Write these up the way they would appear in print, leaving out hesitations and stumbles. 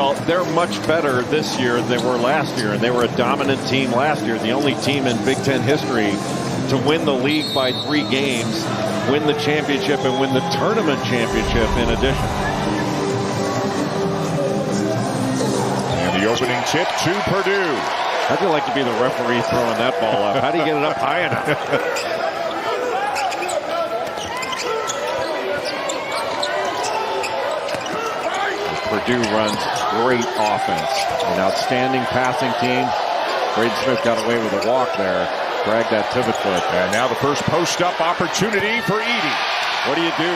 Well, they're much better this year than they were last year, and they were a dominant team last year, the only team in Big Ten history to win the league by 3 games, win the championship, and win the tournament championship in addition. And the opening tip to Purdue. How'd you like to be the referee throwing that ball up? How do you get it up high enough? Purdue runs great offense. An outstanding passing team. Braden Smith got away with a walk there. Dragged that pivot foot. And now the first post-up opportunity for Edey. What do you do?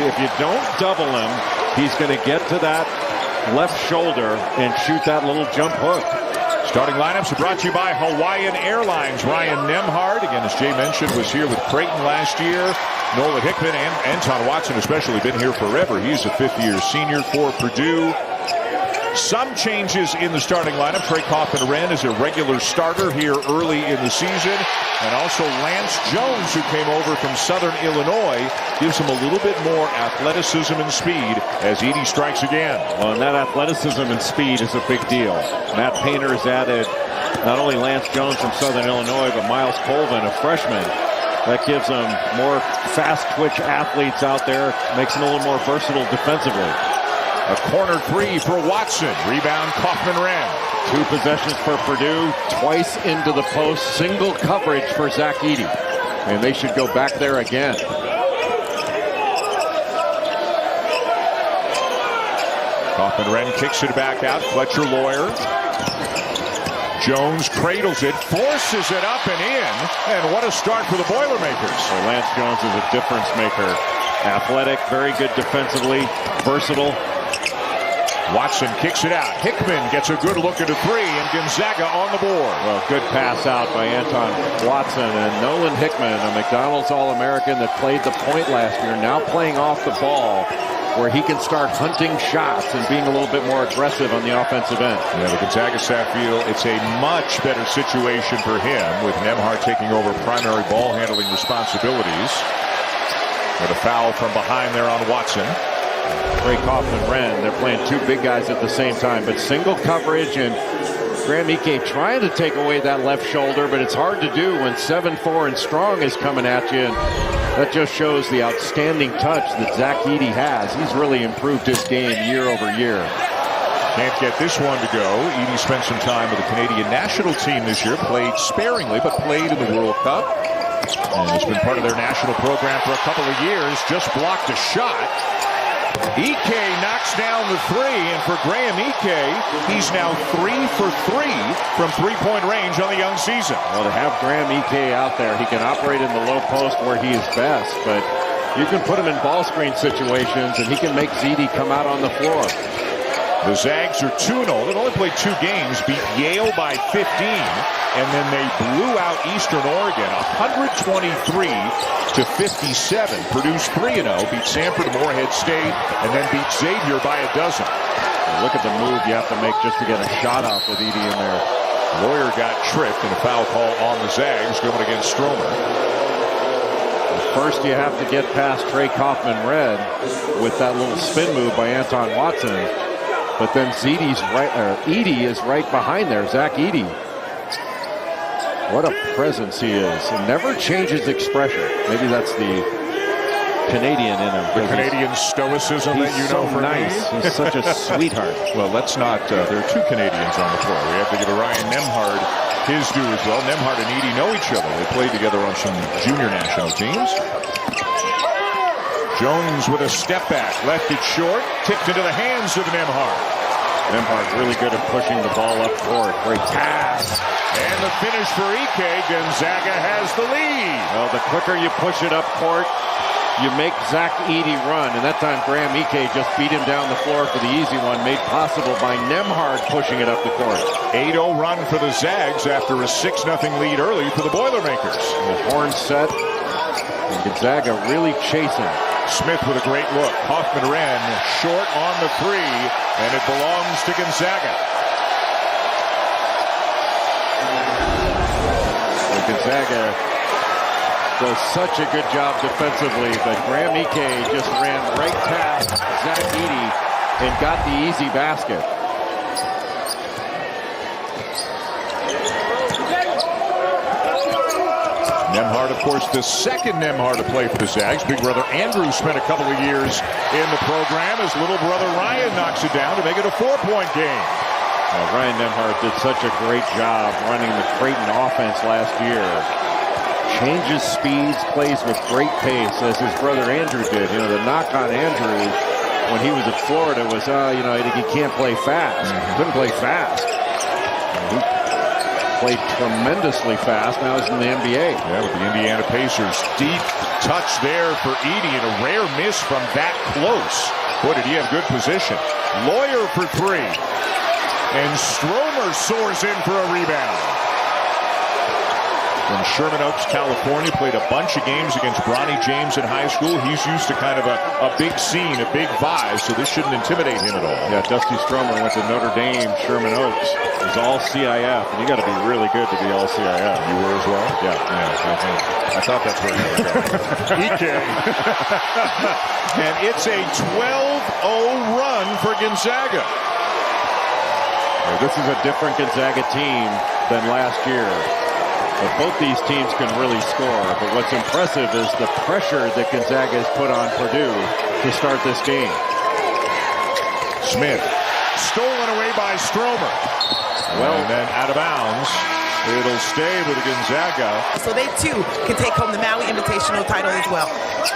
If you don't double him, he's going to get to that left shoulder and shoot that little jump hook. Starting lineups are brought to you by Hawaiian Airlines. Ryan Nembhard, again, as Jay mentioned, was here with Creighton last year. Nolan Hickman and Anton Watson especially been here forever. He's a 5th-year senior for Purdue. Some changes in the starting lineup. Trey Kaufman-Wren is a regular starter here early in the season. And also Lance Jones, who came over from Southern Illinois, gives him a little bit more athleticism and speed as Edey strikes again. Well, and that athleticism and speed is a big deal. Matt Painter has added not only Lance Jones from Southern Illinois, but Miles Colvin, a freshman. That gives them more fast twitch athletes out there, makes them a little more versatile defensively. A corner 3 for Watson. Rebound Kaufman-Wren. 2 possessions for Purdue, twice into the post, single coverage for Zach Edey. And they should go back there again. Kaufman-Wren kicks it back out. Fletcher Lawyer. Jones cradles it, forces it up and in. And what a start for the Boilermakers. Well, Lance Jones is a difference maker. Athletic, very good defensively, versatile. Watson kicks it out. Hickman gets a good look at a 3, and Gonzaga on the board. Well, good pass out by Anton Watson. And Nolan Hickman, a McDonald's All-American that played the point last year, now playing off the ball where he can start hunting shots and being a little bit more aggressive on the offensive end. Yeah, the Gonzaga staff feel it's a much better situation for him with Nembhard taking over primary ball handling responsibilities. With a foul from behind there on Watson. Trey Kaufman-Wren, they're playing 2 big guys at the same time, but single coverage, and Graham Ike trying to take away that left shoulder, but it's hard to do when 7'4" and strong is coming at you. And that just shows the outstanding touch that Zach Edey has. He's really improved his game year over year. Can't get this one to go. Edey spent some time with the Canadian national team this year, played sparingly, but played in the World Cup. And has been part of their national program for a couple of years. Just blocked a shot. Ike knocks down the 3, and for Graham Ike, he's now 3 for 3 from 3-point range on the young season. Well, to have Graham Ike out there, he can operate in the low post where he is best, but you can put him in ball screen situations, and he can make Edey come out on the floor. The Zags are 2-0. They've only played 2 games, beat Yale by 15, and then they blew out Eastern Oregon 123 to 57. Purdue's 3-0, beat Samford, Morehead State, and then beat Xavier by a dozen. Well, look at the move you have to make just to get a shot off with Edey in there. Lawyer got tripped, and a foul call on the Zags going against Stromer. First, you have to get past Trey Kaufman-Wren with that little spin move by Anton Watson. But then Edey is right behind there, Zach Edey. What a presence he is. And never changes expression. Maybe that's the Canadian in him. The Canadian stoicism that you know from nice. He's such a sweetheart. Well, let's not. There are 2 Canadians on the floor. We have to give Ryan Nembhard his due as well. Nembhard and Edey know each other. They played together on some junior national teams. Jones with a step back, left it short, tipped into the hands of Nembhard. Nembhard really good at pushing the ball up court. Great pass. And the finish for Ike. Gonzaga has the lead. Well, the quicker you push it up court, you make Zach Edey run. And that time Graham Ike just beat him down the floor for the easy one, made possible by Nembhard pushing it up the court. 8-0 run for the Zags after a 6-0 lead early for the Boilermakers. The horn set. And Gonzaga really chasing. Smith with a great look. Kaufman-Wren short on the 3, and it belongs to Gonzaga. Gonzaga does such a good job defensively, but Graham Ike just ran right past Zach Edey and got the easy basket. Nembhard, of course, the second Nembhard to play for the Zags. Big brother Andrew spent a couple of years in the program as little brother Ryan knocks it down to make it a 4-point game. Ryan Nembhard did such a great job running the Creighton offense last year. Changes speeds, plays with great pace, as his brother Andrew did. You know, the knock on Andrew when he was at Florida was, you know, he can't play fast. Couldn't play fast. He played tremendously fast. Now he's in the NBA. Yeah, with the Indiana Pacers. Deep touch there for Edey, and a rare miss from that close. Boy, did he have good position. Lawyer for 3. And Stromer soars in for a rebound. From Sherman Oaks, California, played a bunch of games against Bronny James in high school. He's used to kind of a big scene, a big vibe, so this shouldn't intimidate him at all. Yeah, Dusty Stromer went to Notre Dame, Sherman Oaks. He's all CIF, and you got to be really good to be all CIF. You were as well? Yeah. I thought that's where you were going. EK. And it's a 12-0 run for Gonzaga. This is a different Gonzaga team than last year. But both these teams can really score. But what's impressive is the pressure that Gonzaga has put on Purdue to start this game. Smith, stolen away by Stromer. Well, and then out of bounds. It'll stay with Gonzaga. So they, too, can take home the Maui Invitational title as well.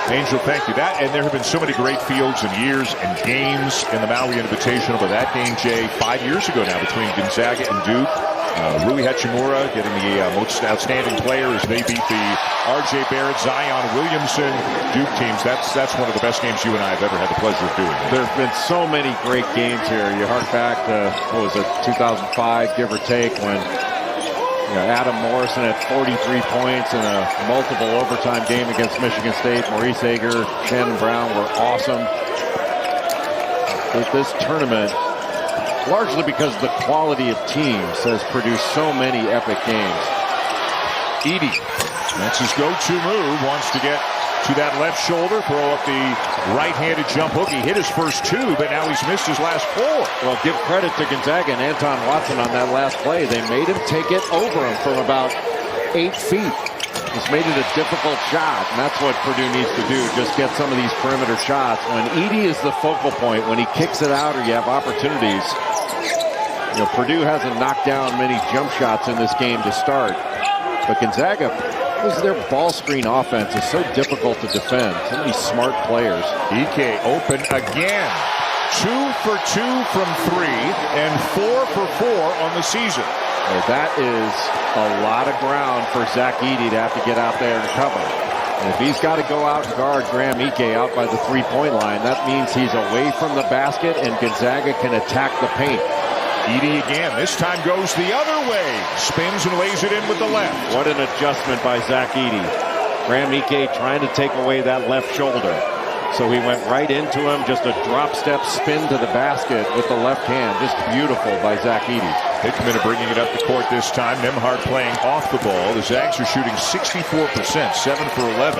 Angel, thank you. And there have been so many great fields and years and games in the Maui Invitational. But that game, Jay, 5 years ago now between Gonzaga and Duke. Rui Hachimura getting the most outstanding player as they beat the R.J. Barrett, Zion Williamson Duke teams. That's one of the best games you and I have ever had the pleasure of doing. There have been so many great games here. You hark back to, what was it, 2005, give or take, when Adam Morrison had 43 points in a multiple overtime game against Michigan State. Maurice Ager, Shannon Brown were awesome. This tournament, largely because the quality of teams, has produced so many epic games. Edey, that's his go-to move. Wants to get to that left shoulder, throw up the right-handed jump hook. He hit his first 2, but now he's missed his last 4. Well, give credit to Gonzaga and Anton Watson on that last play. They made him take it over him from about 8 feet. Just made it a difficult shot, and that's what Purdue needs to do, just get some of these perimeter shots. When Edey is the focal point, when he kicks it out or you have opportunities, Purdue hasn't knocked down many jump shots in this game to start. But Gonzaga, their ball screen offense is so difficult to defend. So many smart players. EK open again. 2 for 2 from 3 and 4 for 4 on the season. Well, that is a lot of ground for Zach Edey to have to get out there and cover. And if he's got to go out and guard Graham Ike out by the three-point line, that means he's away from the basket and Gonzaga can attack the paint. Edey again. This time goes the other way. Spins and lays it in with the left. What an adjustment by Zach Edey. Graham Ike trying to take away that left shoulder. So he went right into him. Just a drop step spin to the basket with the left hand. Just beautiful by Zach Edey. Hickman bringing it up the court this time. Nembhard playing off the ball. The Zags are shooting 64%, 7 for 11.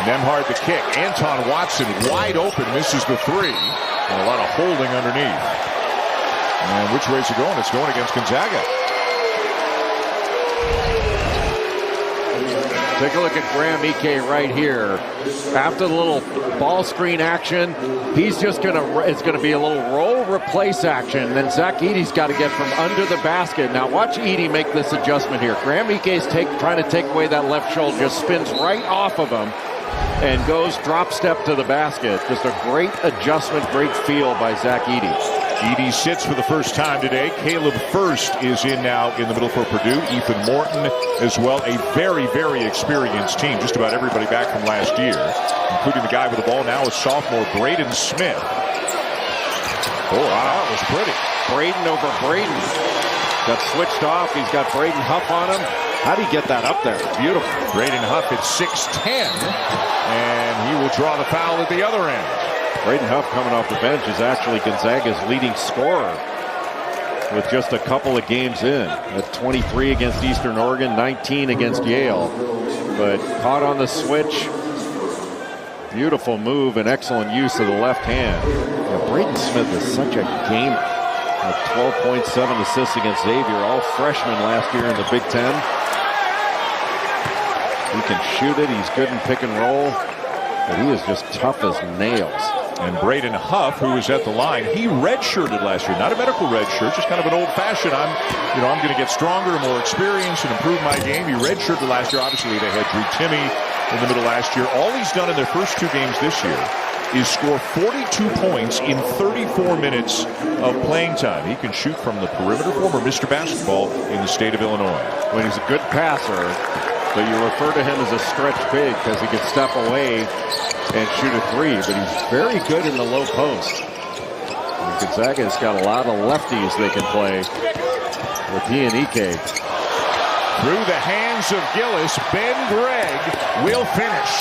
Nembhard the kick. Anton Watson wide open, misses the 3. And a lot of holding underneath. And which way is it going? It's going against Gonzaga. Take a look at Graham Ike right here. After the little ball screen action, he's just it's gonna be a little roll replace action. Then Zach Edey's got to get from under the basket. Now watch Edey make this adjustment here. Graham Ike's trying to take away that left shoulder, just spins right off of him and goes drop step to the basket. Just a great adjustment, great feel by Zach Edey. Edey sits for the first time today. Caleb First is in now in the middle for Purdue. Ethan Morton as well. A very, very experienced team. Just about everybody back from last year, including the guy with the ball now, is sophomore Braden Smith. Oh, wow, that was pretty. Braden over Braden. Got switched off. He's got Braden Huff on him. How do you get that up there? Beautiful. Braden Huff at 6'10", and he will draw the foul at the other end. Braden Huff coming off the bench is actually Gonzaga's leading scorer with just a couple of games in. At 23 against Eastern Oregon, 19 against Yale. But caught on the switch. Beautiful move and excellent use of the left hand. Braden Smith is such a gamer. 12.7 assists against Xavier, all freshmen last year in the Big Ten. He can shoot it. He's good in pick and roll, but he is just tough as nails. And Braden Huff, who was at the line, he redshirted last year. Not a medical redshirt, just kind of an old-fashioned. I'm going to get stronger, more experience, and improve my game. He redshirted last year. Obviously, they had Drew Timme in the middle last year. All he's done in their first 2 games this year is score 42 points in 34 minutes of playing time. He can shoot from the perimeter, former Mr. Basketball in the state of Illinois. When he's a good passer, but you refer to him as a stretch big because he can step away and shoot a 3, but he's very good in the low post. And Gonzaga's got a lot of lefties they can play with he and Ike. Through the hands of Gillis, Ben Gregg will finish.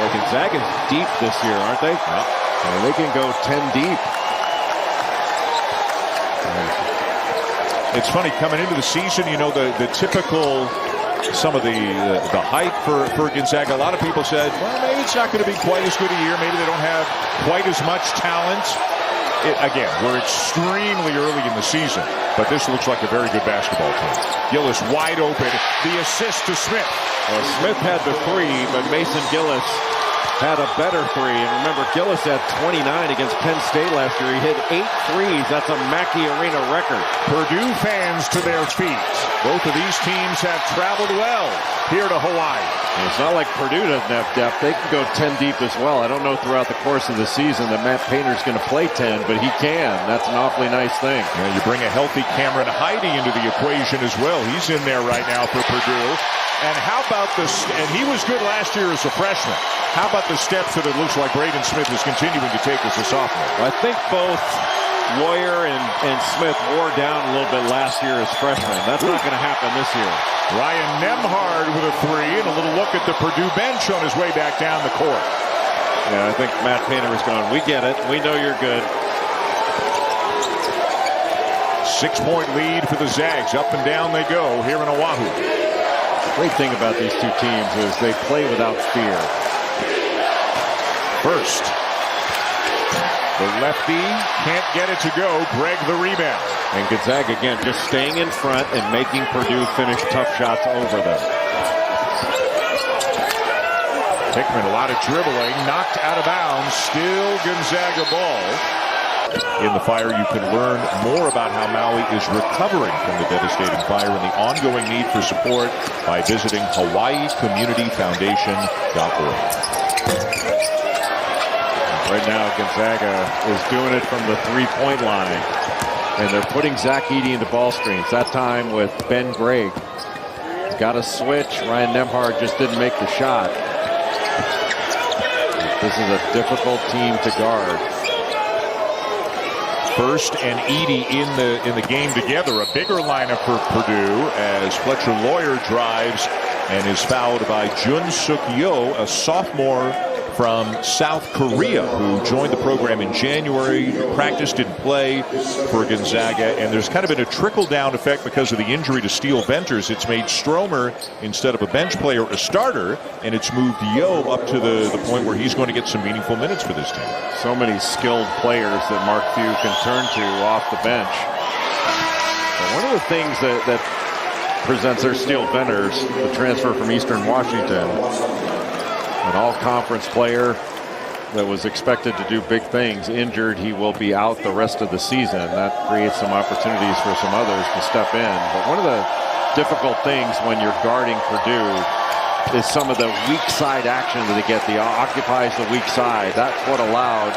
Well, Gonzaga's deep this year, aren't they? And they can go 10 deep. It's funny, coming into the season, the typical, some of the hype for Gonzaga. A lot of people said, well, maybe it's not going to be quite as good a year. Maybe they don't have quite as much talent. Again, we're extremely early in the season, but this looks like a very good basketball team. Gillis wide open. The assist to Smith. Well, Smith had the 3, but Mason Gillis had a better 3. And remember, Gillis had 29 against Penn State last year. He hit 8 threes. That's a Mackey Arena record. Purdue fans to their feet. Both of these teams have traveled well here to Hawaii. And it's not like Purdue doesn't have depth. They can go 10 deep as well. I don't know throughout the course of the season that Matt Painter's going to play 10, but he can. That's an awfully nice thing. Yeah, you bring a healthy Cameron Heide into the equation as well. He's in there right now for Purdue. And how about this? And he was good last year as a freshman. How about the steps that it looks like Braden Smith is continuing to take as a sophomore? I think both Loyer and Smith wore down a little bit last year as freshmen. That's not going to happen this year. Ryan Nembhard with a 3 and a little look at the Purdue bench on his way back down the court. Yeah, I think Matt Painter is going, we get it. We know you're good. 6-point lead for the Zags. Up and down they go here in Oahu. The great thing about these two teams is they play without fear. First, the lefty can't get it to go. Gregg the rebound. And Gonzaga again just staying in front and making Purdue finish tough shots over them. Hickman, a lot of dribbling, knocked out of bounds. Still Gonzaga ball. In the fire, you can learn more about how Maui is recovering from the devastating fire and the ongoing need for support by visiting HawaiiCommunityFoundation.org. Right now, Gonzaga is doing it from the three-point line. And they're putting Zach Edey into ball screens. That time with Ben Gregg. Got a switch. Ryan Nembhard just didn't make the shot. This is a difficult team to guard. First and Edey in the game together. A bigger lineup for Purdue as Fletcher Loyer drives and is fouled by Jun Suk Yo, a sophomore from South Korea who joined the program in January, practiced, didn't play for Gonzaga, and there's kind of been a trickle-down effect because of the injury to Steele Venters. It's made Stromer, instead of a bench player, a starter, and it's moved Yo up to the point where he's going to get some meaningful minutes for this team. So many skilled players that Mark Few can turn to off the bench. But one of the things that presents their Steele Venters, the transfer from Eastern Washington, an all-conference player that was expected to do big things, injured. He will be out the rest of the season. That creates some opportunities for some others to step in. But one of the difficult things when you're guarding Purdue is some of the weak side action that they get. The occupies the weak side. That's what allowed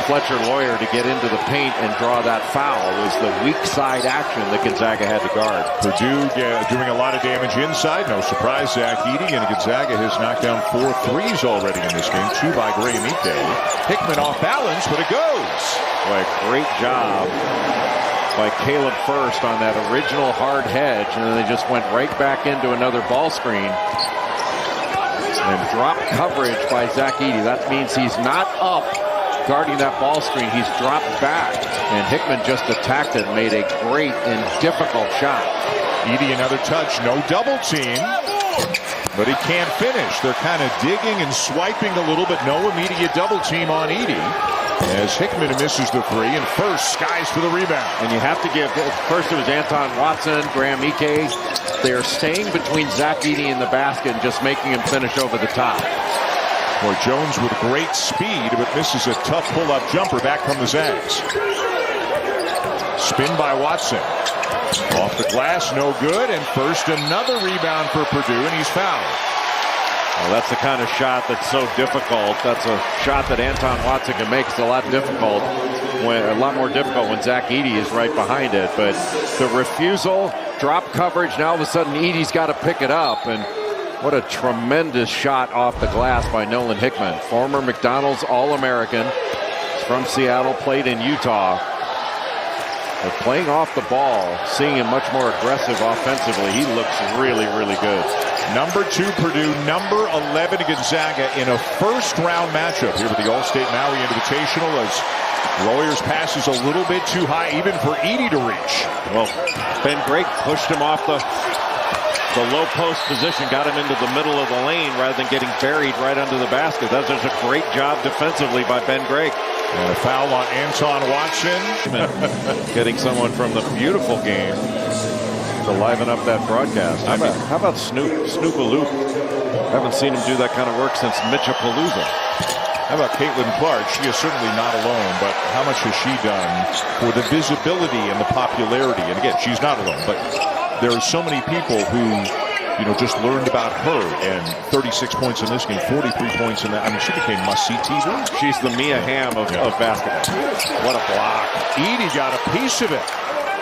Fletcher Loyer to get into the paint and draw that foul. Was the weak side action that Gonzaga had to guard. Purdue doing a lot of damage inside. No surprise, Zach Edey, and Gonzaga has knocked down 4 threes already in this game. 2 by Graham Ike. Hickman off balance, but it goes. Boy, great job by Caleb First on that original hard hedge, and then they just went right back into another ball screen. And drop coverage by Zach Edey. That means he's not up guarding that ball screen. He's dropped back, and Hickman just attacked it and made a great and difficult shot. Edey another touch, no double team. but he can't finish. They're kind of digging and swiping a little, but no immediate double team on Edey. As Hickman misses the three, and first skies for the rebound. And you have to give, first it was Anton Watson, Graham Ike. They're staying between Zach Edey and the basket and just making him finish over the top. Or Jones with great speed, but misses a tough pull-up jumper back from the Zags. Spin by Watson. Off the glass, no good, and first another rebound for Purdue, and he's fouled. Well, that's the kind of shot that's so difficult. That's a shot that Anton Watson can make. It's a lot more difficult when Zach Edey is right behind it. But the refusal, drop coverage, now all of a sudden Edey's got to pick it up. And what a tremendous shot off the glass by Nolan Hickman. Former McDonald's All-American. He's from Seattle, played in Utah. But playing off the ball, seeing him much more aggressive offensively, he looks really, really good. Number 2 Purdue, number 11 Gonzaga in a first-round matchup here with the All-State Maui Invitational, as Lawyer's pass is a little bit too high even for Edey to reach. Well, Ben Gregg pushed him off the low post position, got him into the middle of the lane rather than getting buried right under the basket. That's just a great job defensively by Ben Gregg. And a foul on Anton Watson. Getting someone from the beautiful game to liven up that broadcast. How about Snoop-a-Loop? Haven't seen him do that kind of work since Mitchapalooza. How about Caitlin Clark? She is certainly not alone, but how much has she done for the visibility and the popularity? And again, she's not alone, but there are so many people who, you know, just learned about her, and 36 points in this game, 43 points in that. I mean, she became must-see TV. She's the Mia Hamm of basketball. What a block. Edey got a piece of it.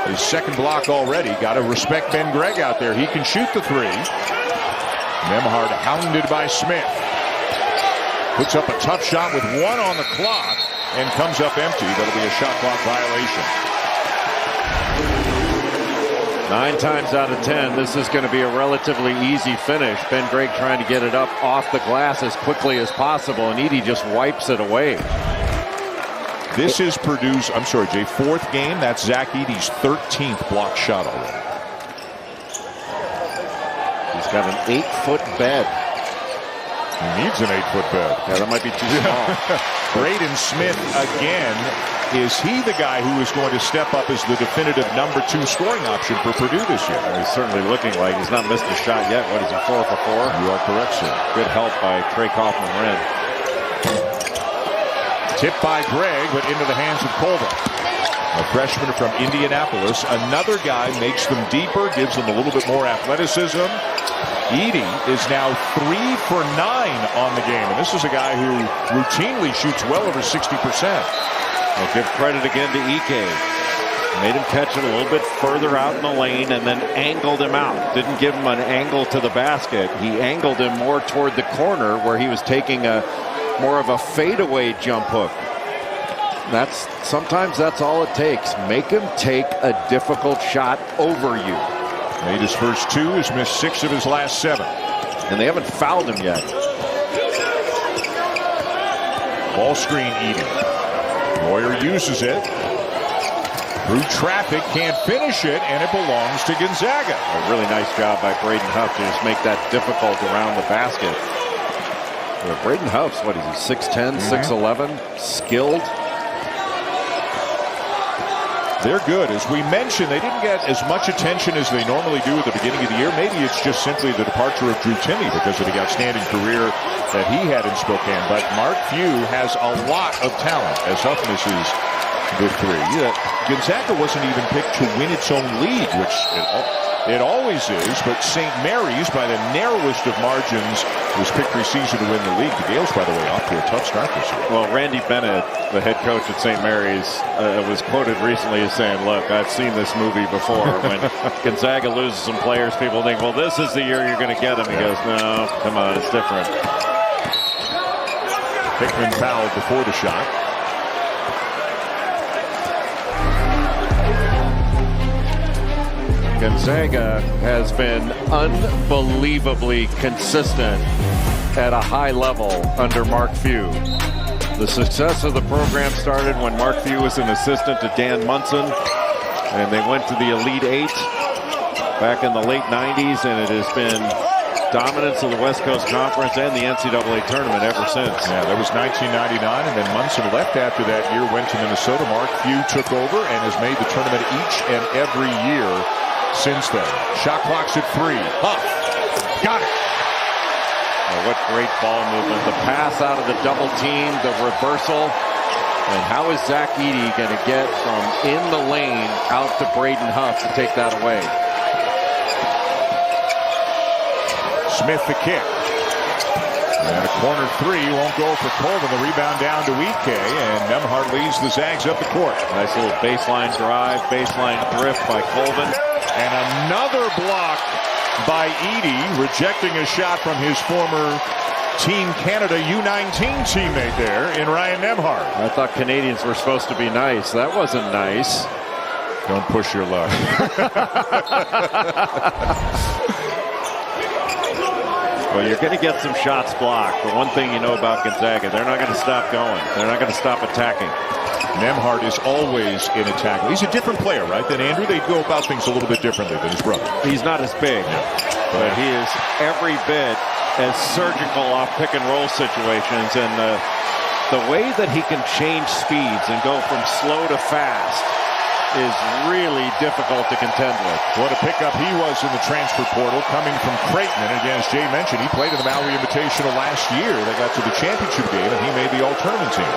His second block already. Got to respect Ben Gregg out there. He can shoot the three. Nembhard hounded by Smith. Puts up a tough shot with 1 on the clock and comes up empty. That'll be a shot clock violation. 9 times out of 10, this is going to be a relatively easy finish. Ben Gregg trying to get it up off the glass as quickly as possible, and Edey just wipes it away. This is Purdue's, I'm sorry, Jay, 4th game. That's Zach Edey's 13th block shot already. He's got an 8-foot bed. He needs an 8-foot bed. Yeah, that might be too small. Braden Smith again. Is he the guy who is going to step up as the definitive number 2 scoring option for Purdue this year? He's certainly looking like he's not missed a shot yet. What is he, 4 for 4? You are correct, sir. Good help by Trey Kaufman-Renn. Tipped by Gregg, but into the hands of Colvin. A freshman from Indianapolis. Another guy makes them deeper, gives them a little bit more athleticism. Edey is now 3 for 9 on the game. And this is a guy who routinely shoots well over 60%. We'll give credit again to Ike. Made him catch it a little bit further out in the lane and then angled him out. Didn't give him an angle to the basket. He angled him more toward the corner where he was taking more of a fadeaway jump hook. Sometimes that's all it takes. Make him take a difficult shot over you. Made his first 2, has missed 6 of his last 7. And they haven't fouled him yet. Ball screen Edey. Lawyer uses it. Through traffic, can't finish it, and it belongs to Gonzaga. A really nice job by Braden Huff to just make that difficult around the basket. Yeah, Braden Huff's, what is he, 6'10", 6'11", skilled. They're good. As we mentioned, they didn't get as much attention as they normally do at the beginning of the year. Maybe it's just simply the departure of Drew Timme because of the outstanding career that he had in Spokane. But Mark Few has a lot of talent as Huff misses the 3. Yeah, Gonzaga wasn't even picked to win its own league, which it always is, but St. Mary's, by the narrowest of margins, was picked preseason to win the league. The Gales, by the way, off to a tough start this year. Well, Randy Bennett, the head coach at St. Mary's, was quoted recently as saying, look, I've seen this movie before. When Gonzaga loses some players, people think, well, this is the year you're going to get them. He goes, no, come on, it's different. Hickman fouled before the shot. Gonzaga has been unbelievably consistent at a high level under Mark Few. The success of the program started when Mark Few was an assistant to Dan Munson, and they went to the Elite 8 back in the late 90s, and it has been dominance of the West Coast Conference and the NCAA tournament ever since. Yeah, that was 1999, and then Munson left after that year, went to Minnesota. Mark Few took over and has made the tournament each and every year since then. Shot clock's at 3. Huff. Got it. Oh, what great ball movement. The pass out of the double team, the reversal. And how is Zach Edey going to get from in the lane out to Braden Huff to take that away? Smith the kick. And a corner 3 won't go for Colvin. The rebound down to Ike, and Nembhard leads the Zags up the court. Nice little baseline drive, baseline drift by Colvin. And another block by Edey, rejecting a shot from his former Team Canada U19 teammate there in Ryan Nembhard. I thought Canadians were supposed to be nice. That wasn't nice. Don't push your luck. Well, you're going to get some shots blocked. The one thing you know about Gonzaga, they're not going to stop going. They're not going to stop attacking. Nembhard is always in attack. He's a different player, right, than Andrew. They go about things a little bit differently than his brother. He's not as big, but he is every bit as surgical off pick and roll situations, and the way that he can change speeds and go from slow to fast is really difficult to contend with. What a pickup he was in the transfer portal, coming from Creighton. And again, as Jay mentioned, he played in the Maui Invitational last year. They got to the championship game, and he made the all-tournament team.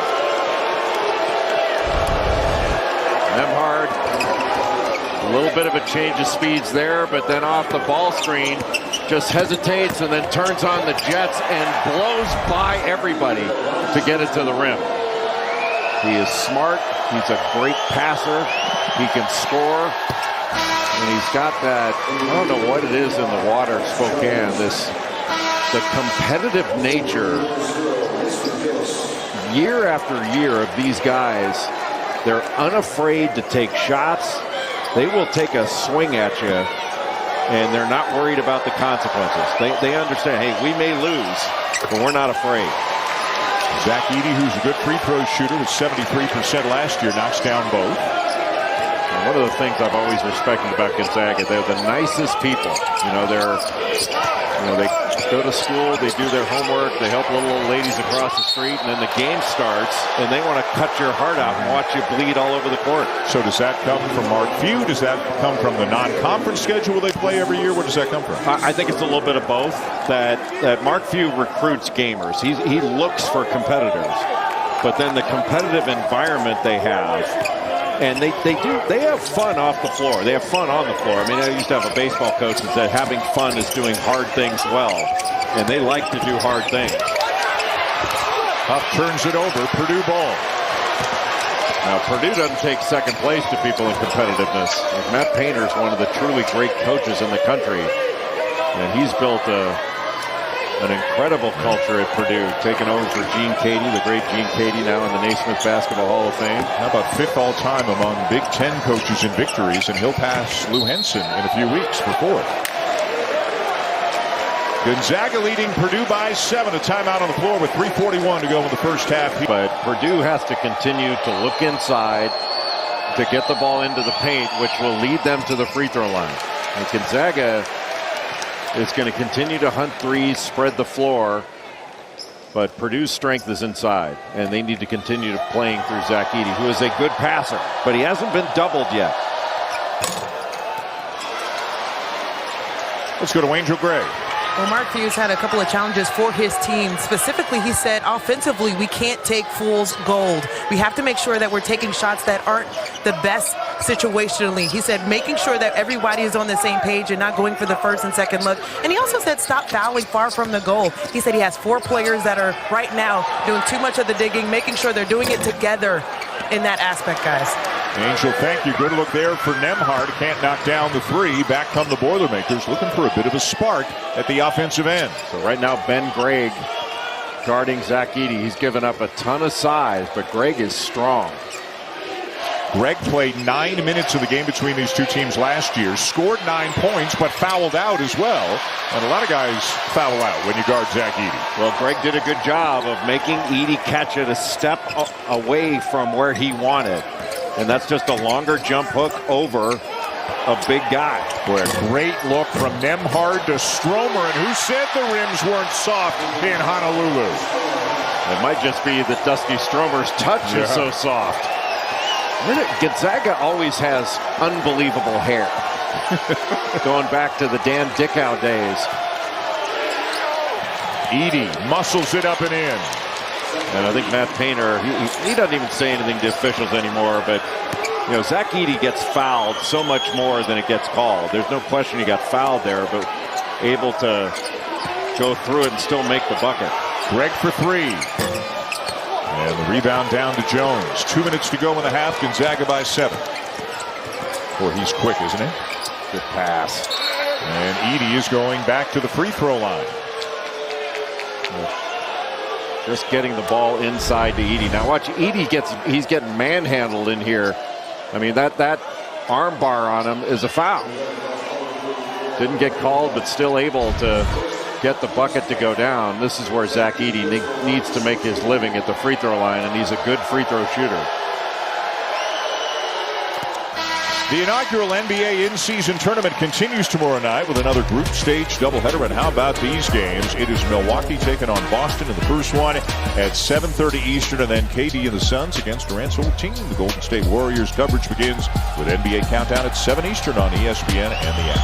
Nembhard, a little bit of a change of speeds there, but then off the ball screen, just hesitates and then turns on the jets and blows by everybody to get it to the rim. He is smart. He's a great passer. He can score. And he's got that, I don't know what it is in the water, Spokane, the competitive nature year after year of these guys. They're unafraid to take shots. They will take a swing at you, and they're not worried about the consequences. They understand, hey, we may lose, but we're not afraid. Zach Edey, who's a good free throw shooter with 73% last year, knocks down both. And one of the things I've always respected about Gonzaga, they're the nicest people. They go to school, they do their homework, they help little old ladies across the street, and then the game starts, and they want to cut your heart out and watch you bleed all over the court. So does that come from Mark Few? Does that come from the non-conference schedule they play every year? Where does that come from? I think it's a little bit of both. That Mark Few recruits gamers. He looks for competitors, but then the competitive environment they have. And they have fun off the floor. They have fun on the floor. I mean, I used to have a baseball coach that said having fun is doing hard things well. And they like to do hard things. Huff turns it over. Purdue ball. Now, Purdue doesn't take second place to people in competitiveness. Matt Painter is one of the truly great coaches in the country. And he's built an incredible culture at Purdue, taking over for Gene Cady, the great Gene Cady, now in the Naismith Basketball Hall of Fame. How about 5th all-time among Big Ten coaches in victories, and he'll pass Lou Henson in a few weeks for 4th. Gonzaga leading Purdue by 7. A timeout on the floor with 3:41 to go in the first half. But Purdue has to continue to look inside to get the ball into the paint, which will lead them to the free throw line. And Gonzaga is going to continue to hunt threes, spread the floor, but Purdue's strength is inside, and they need to continue playing through Zach Edey, who is a good passer, but he hasn't been doubled yet. Let's go to Angel Gray. Well, Mark Few's had a couple of challenges for his team. Specifically, he said, offensively, we can't take fool's gold. We have to make sure that we're taking shots that aren't the best situationally. He said, making sure that everybody is on the same page and not going for the first and second look. And he also said, stop fouling far from the goal. He said he has 4 players that are right now doing too much of the digging, making sure they're doing it together in that aspect, guys. Angel, thank you. Good look there for Nembhard. Can't knock down the 3. Back come the Boilermakers, looking for a bit of a spark at the offensive end. So right now, Ben Gregg guarding Zach Edey. He's given up a ton of size, but Gregg is strong. Gregg played 9 minutes of the game between these two teams last year, scored 9 points, but fouled out as well. And a lot of guys foul out when you guard Zach Edey. Well, Gregg did a good job of making Edey catch it a step away from where he wanted. And that's just a longer jump hook over a big guy. Boy, a great look from Nembhard to Stromer, and who said the rims weren't soft in Honolulu? It might just be that Dusty Stromer's touch is so soft. Gonzaga always has unbelievable hair. Going back to the Dan Dickow days. Edey muscles it up and in. And I think Matt Painter, he doesn't even say anything to officials anymore, but you know, Zach Edey gets fouled so much more than it gets called. There's no question he got fouled there, but able to go through it and still make the bucket. Greg for three. And the rebound down to Jones. 2 minutes to go in the half. Gonzaga by 7. Boy, he's quick, isn't he? Good pass. And Edey is going back to the free throw line. Just getting the ball inside to Edey. Now watch, Edey he's getting manhandled in here. I mean, that arm bar on him is a foul. Didn't get called, but still able to get the bucket to go down. This is where Zach Edey needs to make his living at the free throw line, and he's a good free throw shooter. The inaugural NBA in-season tournament continues tomorrow night with another group stage doubleheader. And how about these games? It is Milwaukee taking on Boston in the first one at 7:30 Eastern, and then KD and the Suns against Durant's old team, the Golden State Warriors. Coverage begins with NBA Countdown at 7 Eastern on ESPN and the app.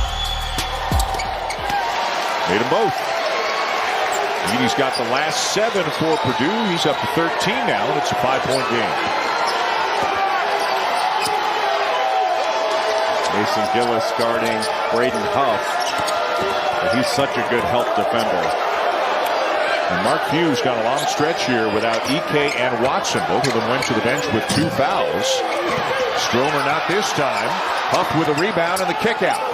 Made them both. Edey's got the last 7 for Purdue. He's up to 13 now, and it's a 5-point game. Mason Gillis guarding Braden Huff. He's such a good help defender. And Mark Few's got a long stretch here without Ike and Watson. Both of them went to the bench with 2 fouls. Stromer not this time. Huff with a rebound and the kick out.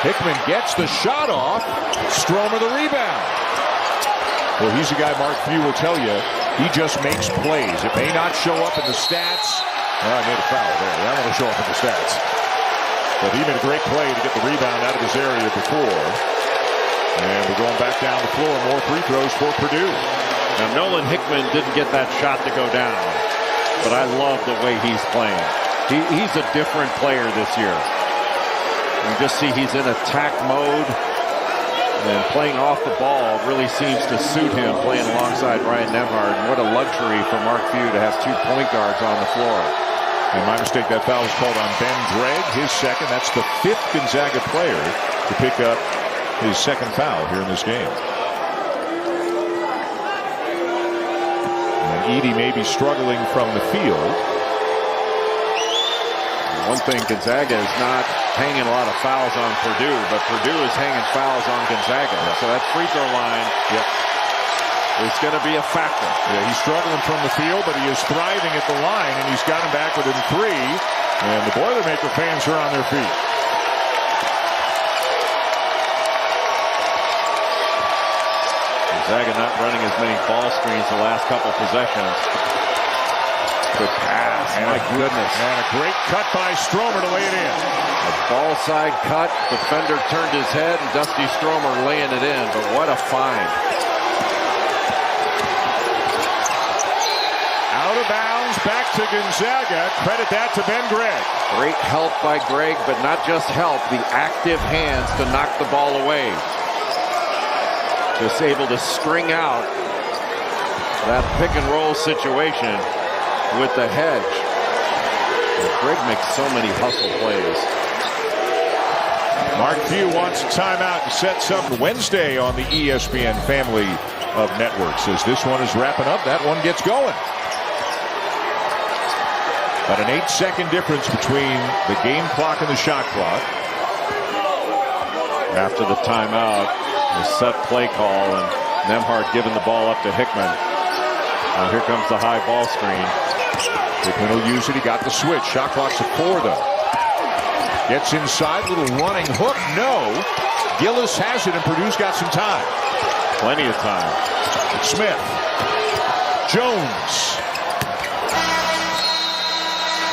Hickman gets the shot off. Stromer the rebound. Well, he's a guy, Mark Few will tell you, he just makes plays. It may not show up in the stats. Oh, I made a foul there. That won't show up in the stats. But he made a great play to get the rebound out of his area before. And we're going back down the floor. More free throws for Purdue. Now, Nolan Hickman didn't get that shot to go down, but I love the way he's playing. He's a different player this year. You just see he's in attack mode, and playing off the ball really seems to suit him, playing alongside Ryan Nembhard. And what a luxury for Mark Few to have 2 point guards on the floor. And my mistake, that foul was called on Ben Gregg, his second. That's the 5th Gonzaga player to pick up his second foul here in this game. And Edey may be struggling from the field. One thing, Gonzaga is not hanging a lot of fouls on Purdue, but Purdue is hanging fouls on Gonzaga. So that free throw line is going to be a factor. Yeah, he's struggling from the field, but he is thriving at the line, and he's got him back within 3. And the Boilermaker fans are on their feet. Gonzaga not running as many ball screens the last couple possessions. Good pass. My goodness. And a great cut by Stromer to lay it in. A ball side cut. Defender turned his head, and Dusty Stromer laying it in. But what a find. Out of bounds. Back to Gonzaga. Credit that to Ben Gregg. Great help by Gregg, but not just help. The active hands to knock the ball away. Just able to string out that pick and roll situation with the hedge. And Gregg makes so many hustle plays. Mark Few wants a timeout to set something Wednesday on the ESPN family of networks. As this one is wrapping up, that one gets going. About an 8-second difference between the game clock and the shot clock. After the timeout, the set play call, and Nembhard giving the ball up to Hickman. Now here comes the high ball screen. Hickman will use it. He got the switch. Shot clock's at 4, though. Gets inside. Little running hook. No. Gillis has it, and Purdue's got some time. Plenty of time. Smith. Jones.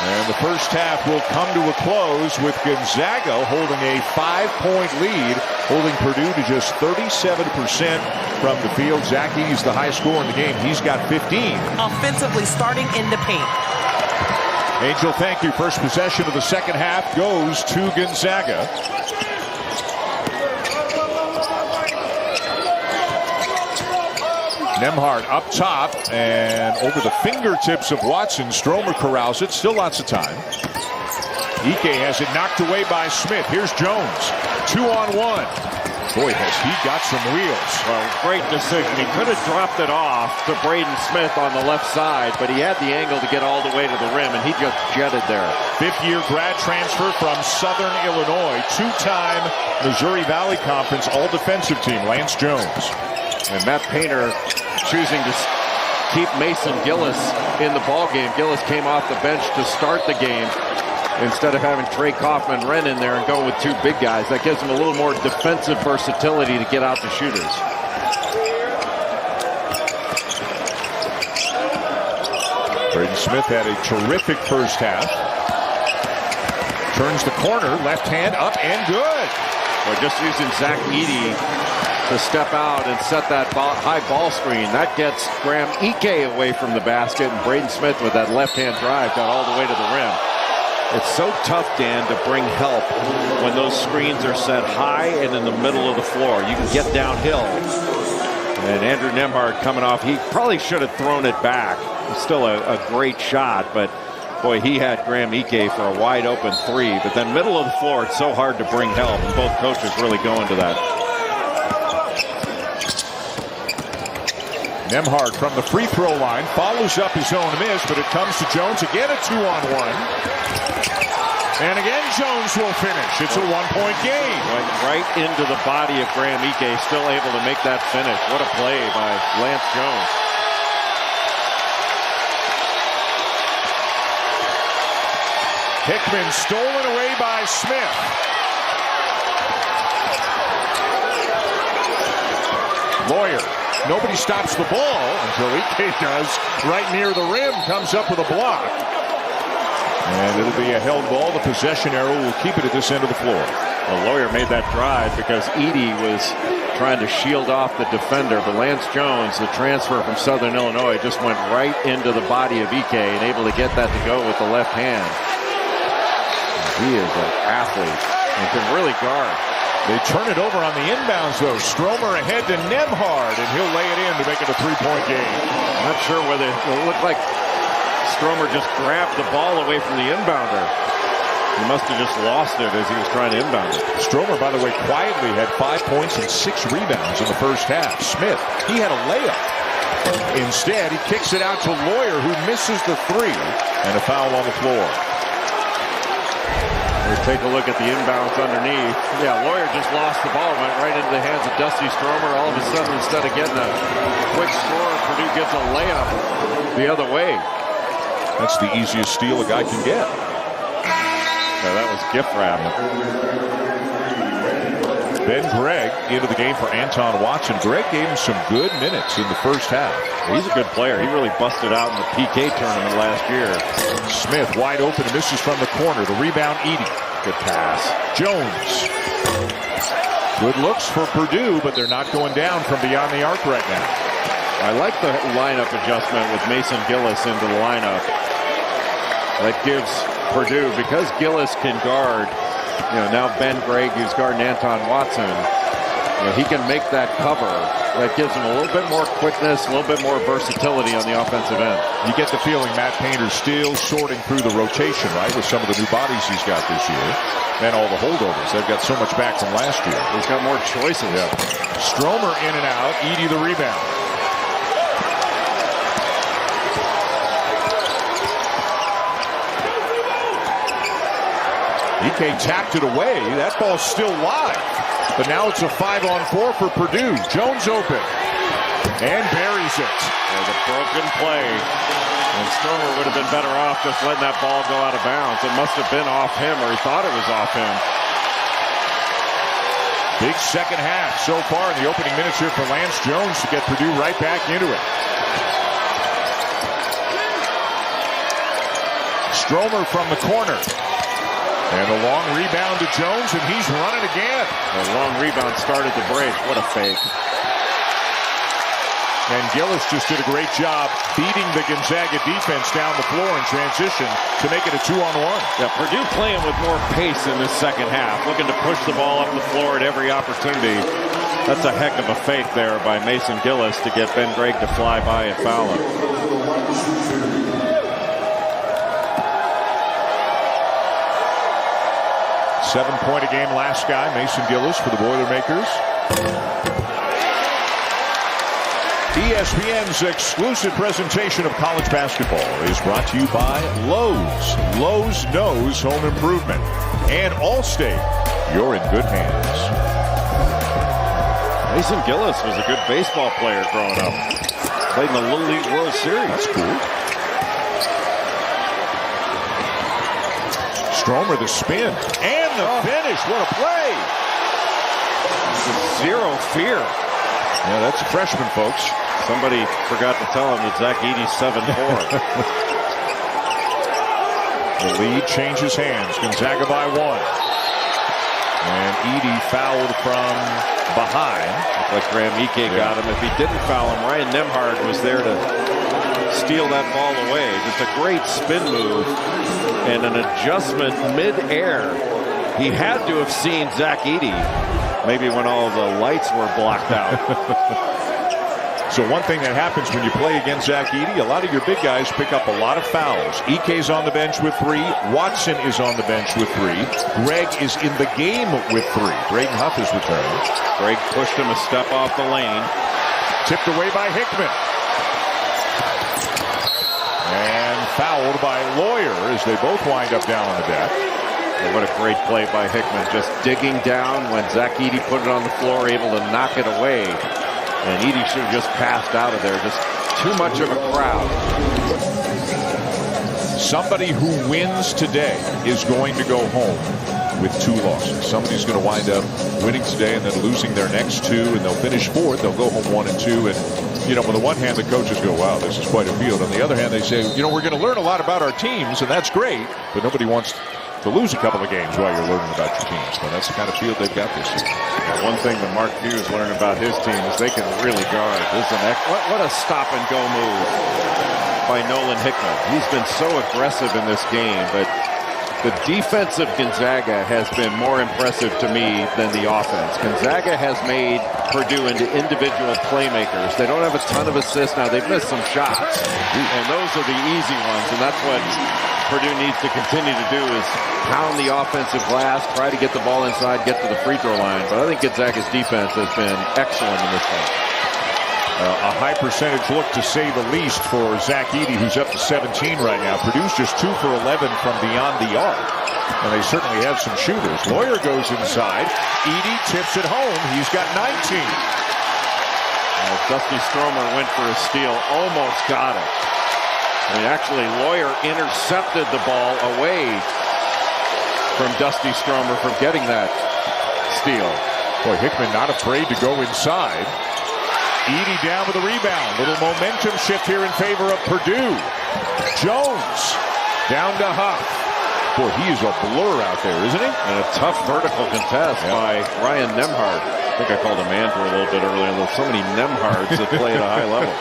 And the first half will come to a close with Gonzaga holding a 5-point lead, holding Purdue to just 37% from the field. Zach Edey's the high scorer in the game. He's got 15. Offensively, starting in the paint. Angel, thank you. First possession of the second half goes to Gonzaga. Nembhard up top and over the fingertips of Watson. Stromer corrals it. Still lots of time. Ike has it knocked away by Smith. Here's Jones. 2-on-1. Boy, has he got some wheels. Well, great decision. He could have dropped it off to Braden Smith on the left side, but he had the angle to get all the way to the rim, and he just jetted there. Fifth-year grad transfer from Southern Illinois. Two-time Missouri Valley Conference all-defensive team, Lance Jones. And Matt Painter choosing to keep Mason Gillis in the ballgame. Gillis came off the bench to start the game instead of having Trey Kaufman-Renn in there and going with two big guys. That gives him a little more defensive versatility to get out the shooters. Braden Smith had a terrific first half. Turns the corner, left hand up and good. We're just using Zach Edey to step out and set that high ball screen. That gets Graham Ike away from the basket, and Braden Smith with that left-hand drive got all the way to the rim. It's so tough, Dan, to bring help when those screens are set high and in the middle of the floor. You can get downhill. And Andrew Nembhard coming off, he probably should have thrown it back. It's still a great shot, but boy, he had Graham Ike for a wide open three. But then middle of the floor, it's so hard to bring help, and both coaches really go into that. Nembhard from the free throw line follows up his own miss, but it comes to Jones again, a 2-on-1. And again, Jones will finish. It's a 1-point game. Went right into the body of Graham Ike, still able to make that finish. What a play by Lance Jones. Hickman stolen away by Smith. Lawyer. Nobody stops the ball until Ike does. Right near the rim, comes up with a block. And it'll be a held ball. The possession arrow will keep it at this end of the floor. The Lawyer made that drive because Edey was trying to shield off the defender. But Lance Jones, the transfer from Southern Illinois, just went right into the body of Ike and able to get that to go with the left hand. He is an athlete and can really guard. They turn it over on the inbounds, though. Stromer ahead to Nembhard, and he'll lay it in to make it a 3-point game. Not sure whether it looked like Stromer just grabbed the ball away from the inbounder. He must have just lost it as he was trying to inbound it. Stromer, by the way, quietly had 5 points and 6 rebounds in the first half. Smith, he had a layup. Instead, he kicks it out to Lawyer, who misses the three, and a foul on the floor. We'll take a look at the inbounds underneath. Yeah, Lawyer just lost the ball, went right into the hands of Dusty Stromer. All of a sudden, instead of getting a quick score, Purdue gets a layup the other way. That's the easiest steal a guy can get. So that was gift wrap. Ben Gregg into the game for Anton Watson. Gregg gave him some good minutes in the first half. He's a good player. He really busted out in the PK tournament last year. Smith wide open and misses from the corner. The rebound, Edey. Good pass. Jones. Good looks for Purdue, but they're not going down from beyond the arc right now. I like the lineup adjustment with Mason Gillis into the lineup. That gives Purdue, because Gillis can guard, now Ben Gregg, who's guarding Anton Watson, he can make that cover. That gives him a little bit more quickness, a little bit more versatility on the offensive end. You get the feeling Matt Painter's still sorting through the rotation, right, with some of the new bodies he's got this year. And all the holdovers. They've got so much back from last year. He's got more choices. Yeah. Stromer in and out. Edey the rebound. Ike tapped it away. That ball's still live. But now it's a 5-on-4 for Purdue. Jones open. And buries it. There's a broken play. And Stromer would have been better off just letting that ball go out of bounds. It must have been off him, or he thought it was off him. Big second half so far in the opening minutes here for Lance Jones to get Purdue right back into it. Stromer from the corner. And a long rebound to Jones, and he's running again. The long rebound started the break. What a fake. And Gillis just did a great job beating the Gonzaga defense down the floor in transition to make it a 2-on-1. Yeah, Purdue playing with more pace in this second half, looking to push the ball up the floor at every opportunity. That's a heck of a fake there by Mason Gillis to get Ben Gregg to fly by and foul him. Seven-point-a-game last guy, Mason Gillis for the Boilermakers. ESPN's exclusive presentation of college basketball is brought to you by Lowe's. Lowe's knows home improvement. And Allstate, you're in good hands. Mason Gillis was a good baseball player growing up. Played in the Little League World Series. That's cool. Stromer the spin. And the finish. What a play. Zero fear. Yeah, that's a freshman, folks. Somebody forgot to tell him that Zach Edey's 7'4". The lead changes hands. Gonzaga by 1. And Edey fouled from behind. Looks like Graham Ike got him. If he didn't foul him, Ryan Nembhard was there to steal that ball away. Just a great spin move and an adjustment mid-air. He had to have seen Zach Edey. Maybe when all the lights were blocked out. So one thing that happens when you play against Zach Edey, a lot of your big guys pick up a lot of fouls. Ike's on the bench with 3. Watson is on the bench with 3. Gregg is in the game with 3. Braden Huff is returned. Gregg pushed him a step off the lane. Tipped away by Hickman. And fouled by Lawyer as they both wind up down on the deck. And what a great play by Hickman, just digging down when Zach Edey put it on the floor, able to knock it away. And Edey should have just passed out of there. Just too much of a crowd. Somebody who wins today is going to go home with 2 losses. Somebody's going to wind up winning today and then losing their next 2, and they'll finish 4th. They'll go home 1-2. And, you know, on the one hand, the coaches go, wow, this is quite a field. On the other hand, they say, you know, we're going to learn a lot about our teams, and that's great. But nobody wants to lose a couple of games while you're learning about your teams. But that's the kind of field they've got this year. Yeah, one thing that Mark Hughes learned about his team is they can really guard. This is what a stop-and-go move by Nolan Hickman. He's been so aggressive in this game, but the defense of Gonzaga has been more impressive to me than the offense. Gonzaga has made Purdue into individual playmakers. They don't have a ton of assists now. They've missed some shots, and those are the easy ones, and that's what Purdue needs to continue to do is pound the offensive glass, try to get the ball inside, get to the free throw line. But I think Gonzaga's defense has been excellent in this game. A high percentage look, to say the least, for Zach Edey, who's up to 17 right now. Purdue's just 2 for 11 from beyond the arc. And they certainly have some shooters. Lawyer goes inside. Edey tips it home. He's got 19. Dusty Stromer went for a steal, almost got it. I mean, actually, Lawyer intercepted the ball away from Dusty Stromer from getting that steal. Boy, Hickman not afraid to go inside. Edey down with a rebound. Little momentum shift here in favor of Purdue. Jones down to Huff. Boy, he is a blur out there, isn't he? And a tough vertical contest by Ryan Nembhard. I think I called him Andrew a little bit earlier. There's so many Nemhards that play at a high level.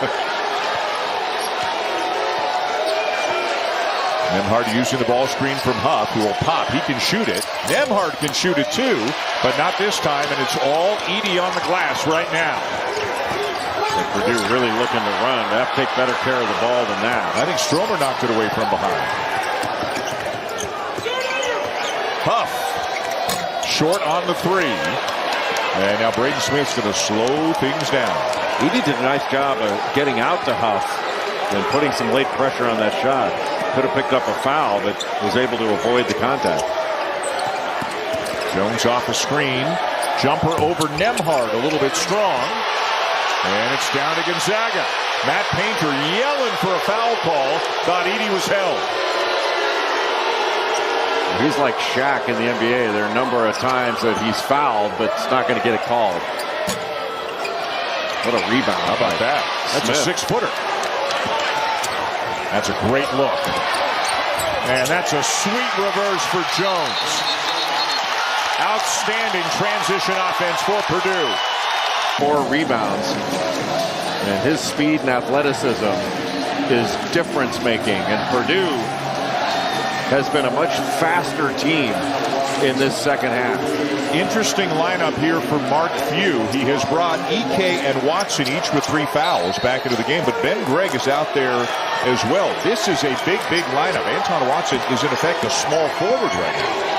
Nembhard using the ball screen from Huff, who will pop. He can shoot it. Nembhard can shoot it too, but not this time, and it's all Edey on the glass right now. And Purdue really looking to run. They have to take better care of the ball than that. I think Stromer knocked it away from behind. Huff, short on the 3. And now Braden Smith's going to slow things down. Edey did a nice job of getting out to Huff and putting some late pressure on that shot. Could have picked up a foul, but was able to avoid the contact. Jones off the screen. Jumper over Nembhard, a little bit strong. And it's down to Gonzaga. Matt Painter yelling for a foul call. Thought Edey was held. He's like Shaq in the NBA. There are a number of times that he's fouled, but it's not going to get it called. What a rebound. How about that? That's Smith. A 6-footer. That's a great look. And that's a sweet reverse for Jones. Outstanding transition offense for Purdue. 4 rebounds. And his speed and athleticism is difference making. And Purdue has been a much faster team in this second half. Interesting lineup here for Mark Few. He has brought Ike and Watson each with 3 fouls back into the game, but Ben Gregg is out there as well. This is a big lineup. Anton Watson is in effect a small forward right now.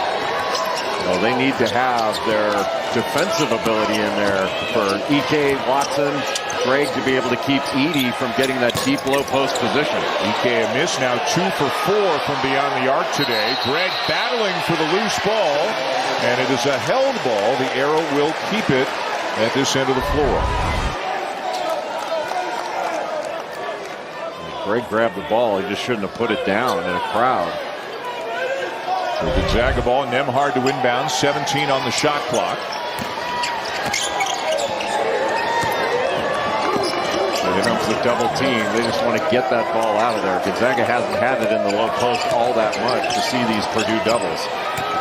Well, they need to have their defensive ability in there for Ike, Watson, Gregg to be able to keep Edey from getting that deep low post position. Ike a miss, now 2 for 4 from beyond the arc today. Gregg battling for the loose ball, and it is a held ball. The arrow will keep it at this end of the floor. Gregg grabbed the ball. He just shouldn't have put it down in a crowd. So Gonzaga ball, Nemhard to inbound, 17 on the shot clock. They don't the double team. They just want to get that ball out of there. Gonzaga hasn't had it in the low post all that much to see these Purdue doubles.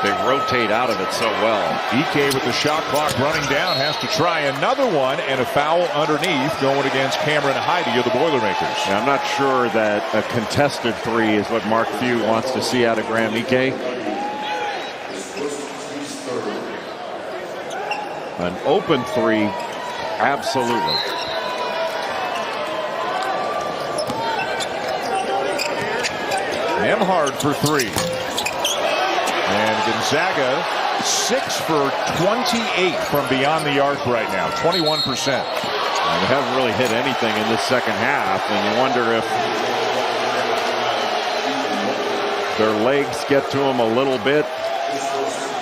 They rotate out of it so well. Ike with the shot clock running down has to try another one, and a foul underneath going against Cameron Heide of the Boilermakers. Now, I'm not sure that a contested 3 is what Mark Few wants to see out of Graham Ike. An open 3, absolutely. Nemhard for 3. And Gonzaga 6 for 28 from beyond the arc right now, 21%. They haven't really hit anything in this second half, and you wonder if their legs get to them a little bit.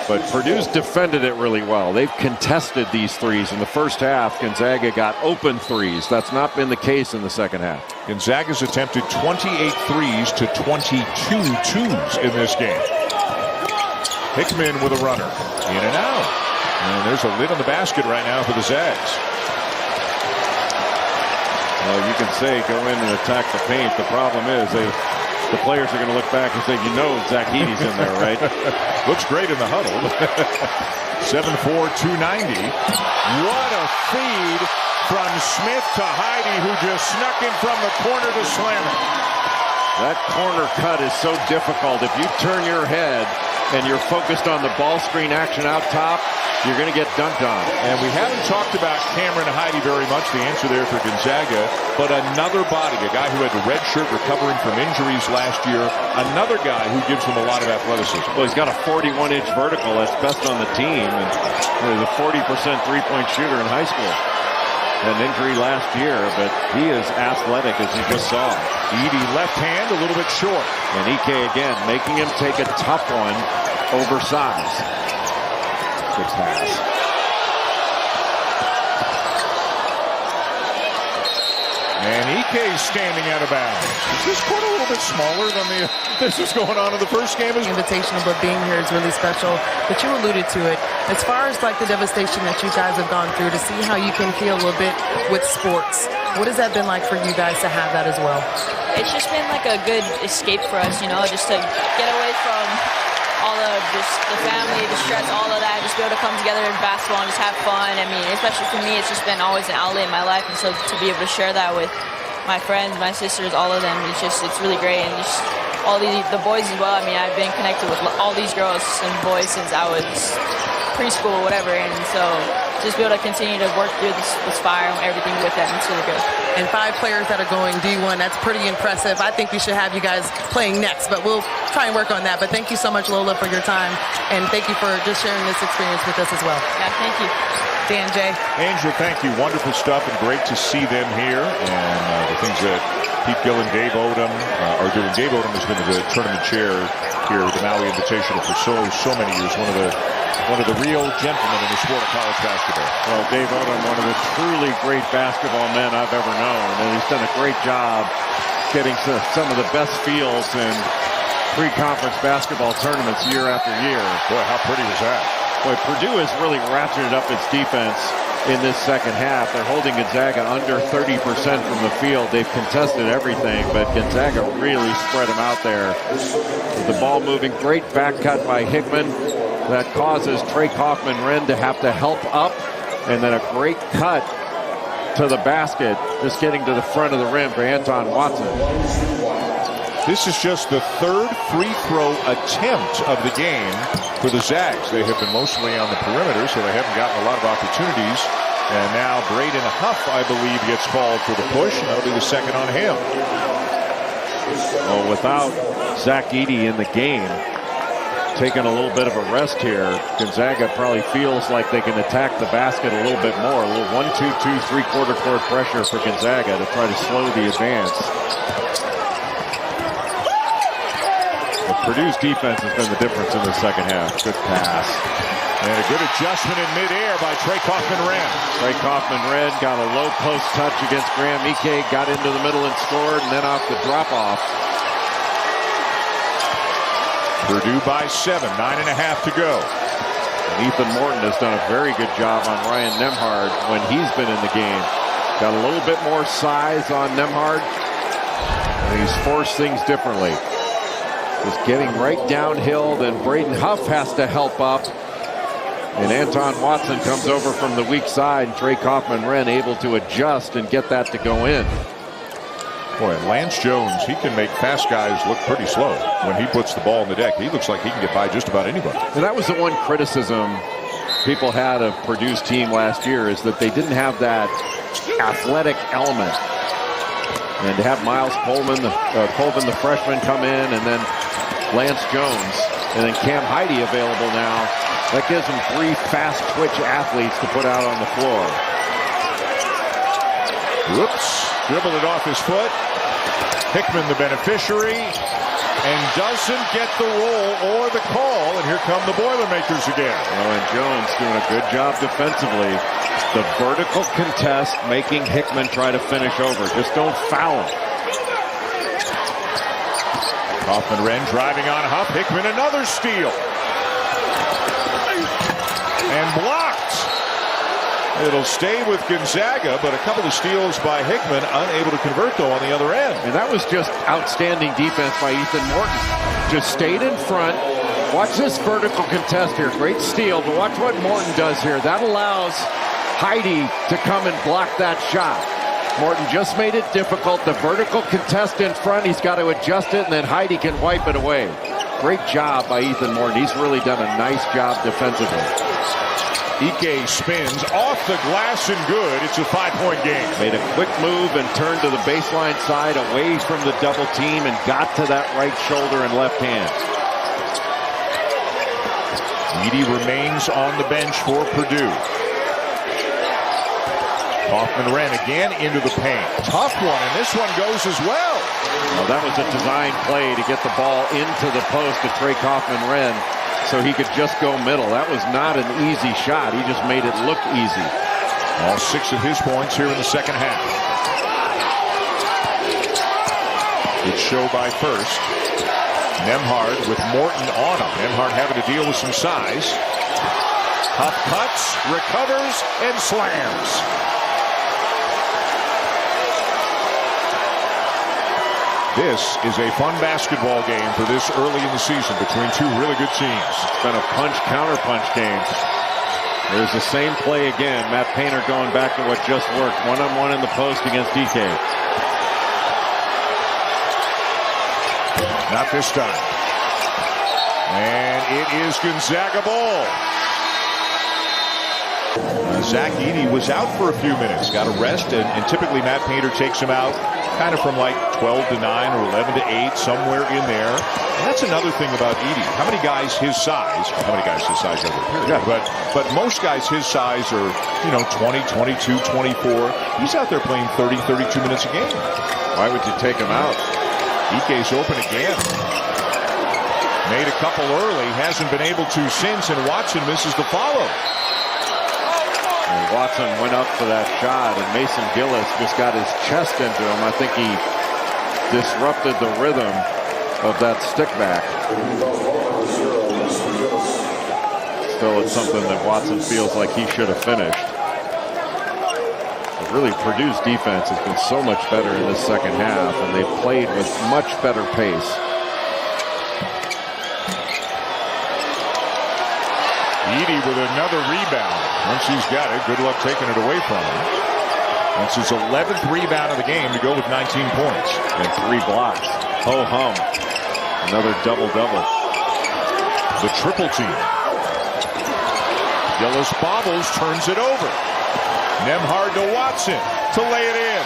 But Purdue's defended it really well. They've contested these 3s in the first half. Gonzaga got open 3s. That's not been the case in the second half. Gonzaga's attempted 28 3s to 22 2s in this game. Hickman with a runner. In and out. And there's a lid on the basket right now for the Zags. Well, you can say go in and attack the paint. The problem is the players are going to look back and say, you know, Zach Edey's in there, right? Looks great in the huddle. 7'4", 290. What a feed from Smith to Heide, who just snuck in from the corner to slam it. That corner cut is so difficult. If you turn your head and you're focused on the ball screen action out top, you're going to get dunked on. And we haven't talked about Cameron Heide very much, the answer there for Gonzaga, but another body, a guy who had the red shirt recovering from injuries last year, another guy who gives them a lot of athleticism. Well, he's got a 41-inch vertical. That's best on the team. And he's a 40% three-point shooter in high school. An injury last year, but he is athletic, as you just saw. Edey left hand, a little bit short. And Ike again, making him take a tough one, oversized. Good pass. And Ike's standing out of bounds. Is this court a little bit smaller than this was going on in the first game? Invitational, but being here is really special. But you alluded to it. As far as like the devastation that you guys have gone through, to see how you can feel a little bit with sports, what has that been like for you guys to have that as well? It's just been like a good escape for us, you know, just to get away from all of just the family, the stress, all of that, just be able to come together in basketball and just have fun. I mean, especially for me, it's just been always an outlet in my life, and so to be able to share that with my friends, my sisters, all of them, it's really great. And just all the boys as well. I mean, I've been connected with all these girls and boys since I was preschool, whatever, and so just be able to continue to work through this fire and everything with them, it's really good. And 5 players that are going D1, that's pretty impressive. I think we should have you guys playing next, but we'll try and work on that. But thank you so much, Lola, for your time, and thank you for just sharing this experience with us as well. Yeah, thank you. Dan, Jay. Angel, thank you. Wonderful stuff, and great to see them here. And the things that Pete Gill and Dave Odom are doing. Dave Odom has been the tournament chair here at the Maui Invitational for so many years. One of the real gentlemen in the sport of college basketball. Well, Dave Odom, one of the truly great basketball men I've ever known, and he's done a great job getting to some of the best fields in pre-conference basketball tournaments year after year. Boy, how pretty was that? Boy, Purdue has really ratcheted up its defense in this second half. They're holding Gonzaga under 30% from the field. They've contested everything, but Gonzaga really spread them out there. With the ball moving, great back cut by Hickman. That causes Trey Kaufman-Renn to have to help up, and then a great cut to the basket, just getting to the front of the rim for Anton Watson. This is just the third free throw attempt of the game for the Zags. They have been mostly on the perimeter, so they haven't gotten a lot of opportunities. And now Braden Huff, I believe, gets called for the push, and that'll be the second on him. Well, without Zach Edey in the game, taking a little bit of a rest here, Gonzaga probably feels like they can attack the basket a little bit more. A little 1-2-2 three-quarter court pressure for Gonzaga to try to slow the advance. Purdue's defense has been the difference in the second half. Good pass. And a good adjustment in midair by Trey Kaufman-Renn. Trey Kaufman-Renn got a low post touch against Graham Ike, got into the middle and scored, and then off the drop-off. Purdue by 7, 9.5 to go. And Ethan Morton has done a very good job on Ryan Nembhard when he's been in the game. Got a little bit more size on Nembhard, and he's forced things differently. Just getting right downhill, then Braden Huff has to help up. And Anton Watson comes over from the weak side, and Trey Kaufman-Renn able to adjust and get that to go in. Boy, Lance Jones, he can make fast guys look pretty slow when he puts the ball in the deck. He looks like he can get by just about anybody. And that was the one criticism people had of Purdue's team last year, is that they didn't have that athletic element. And to have Miles Colvin, the freshman, come in, and then Lance Jones, and then Cam Heidi available now, that gives them three fast twitch athletes to put out on the floor. Whoops, dribbled it off his foot. Hickman the beneficiary, and doesn't get the roll or the call, and here come the Boilermakers again. Well, and Jones doing a good job defensively. The vertical contest making Hickman try to finish over. Just don't foul him. Kaufman-Renn driving on Huff. Hickman another steal. And blocked. It'll stay with Gonzaga, but a couple of steals by Hickman, unable to convert though on the other end. And that was just outstanding defense by Ethan Morton. Just stayed in front. Watch this vertical contest here. Great steal, but watch what Morton does here. That allows Heidi to come and block that shot. Morton just made it difficult. The vertical contest in front, he's got to adjust it, and then Heidi can wipe it away. Great job by Ethan Morton. He's really done a nice job defensively. Ike spins off the glass and good. It's a 5-point game. Made a quick move and turned to the baseline side away from the double team and got to that right shoulder and left hand. Edey remains on the bench for Purdue. Kaufman-Renn again into the paint. Tough one, and this one goes as well. Well, that was a design play to get the ball into the post to Trey Kaufman-Renn so he could just go middle. That was not an easy shot. He just made it look easy. All 6 of his points here in the second half. Good show by First. Nembhard with Morton on him. Nembhard having to deal with some size. Huff cuts, recovers, and slams. This is a fun basketball game for this early in the season between two really good teams. It's been a punch-counter-punch game. There's the same play again. Matt Painter going back to what just worked. One-on-one in the post against DK. Not this time. And it is Gonzaga ball. Zach Edey was out for a few minutes, got a rest, and typically Matt Painter takes him out kind of from like 12 to 9 or 11 to 8, somewhere in there. And that's another thing about Edey. How many guys his size over a period? Yeah. But most guys his size are, 20, 22, 24. He's out there playing 30, 32 minutes a game. Why would you take him out? Ike's open again. Made a couple early, hasn't been able to since, and Watson misses the follow. And Watson went up for that shot, and Mason Gillis just got his chest into him. I think he disrupted the rhythm of that stick back. Still, it's something that Watson feels like he should have finished. But really, Purdue's defense has been so much better in this second half, and they've played with much better pace. Edey with another rebound. Once he's got it, good luck taking it away from him. That's his 11th rebound of the game to go with 19 points. And 3 blocks. Ho hum. Another double-double. The triple team. Gillis bobbles, turns it over. Nembhard to Watson to lay it in.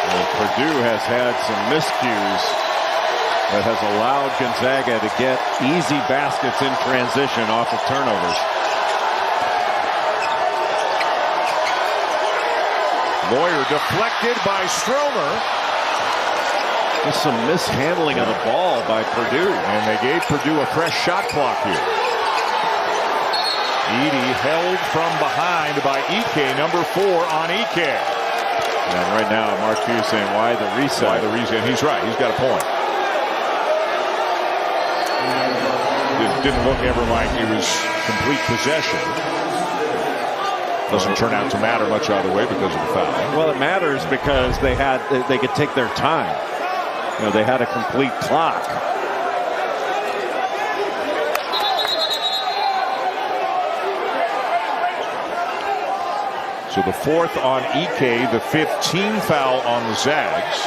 Well, Purdue has had some miscues that has allowed Gonzaga to get easy baskets in transition off of turnovers. Lawyer deflected by Stromer. Just some mishandling of the ball by Purdue. And they gave Purdue a fresh shot clock here. Edey held from behind by Ike, number 4 on Ike. And right now, Mark Hughes saying, why the reset? Why the reset? And he's right. He's got a point. It didn't look ever like it was complete possession. Doesn't turn out to matter much either way because of the foul. Well, it matters because they could take their time. You know, they had a complete clock. So the 4th on Ike, the 5th team foul on the Zags.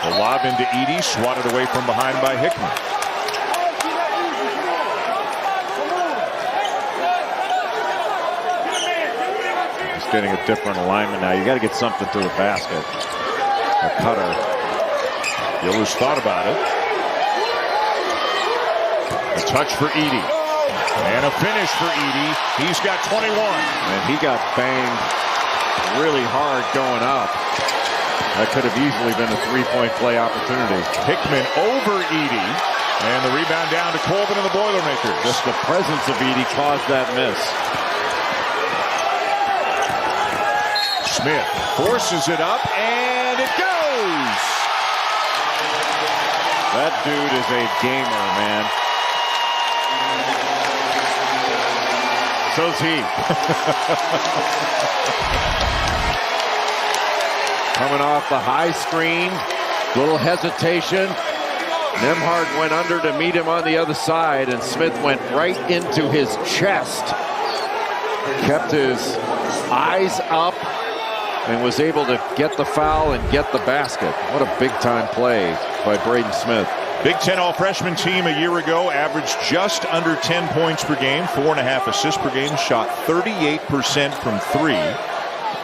The lob into Edey, swatted away from behind by Hickman. He's getting a different alignment now. You got to get something to the basket. A cutter. Gillis thought about it. A touch for Edey. And a finish for Edey. He's got 21. And he got banged really hard going up. That could have easily been a 3-point play opportunity. Hickman over Edey. And the rebound down to Colvin and the Boilermakers. Just the presence of Edey caused that miss. Smith forces it up, and it goes! That dude is a gamer, man. So's he. Coming off the high screen, little hesitation. Nembhard went under to meet him on the other side, and Smith went right into his chest. Kept his eyes up and was able to get the foul and get the basket. What a big-time play by Braden Smith. Big Ten all-freshman team a year ago averaged just under 10 points per game, 4.5 assists per game, shot 38% from 3.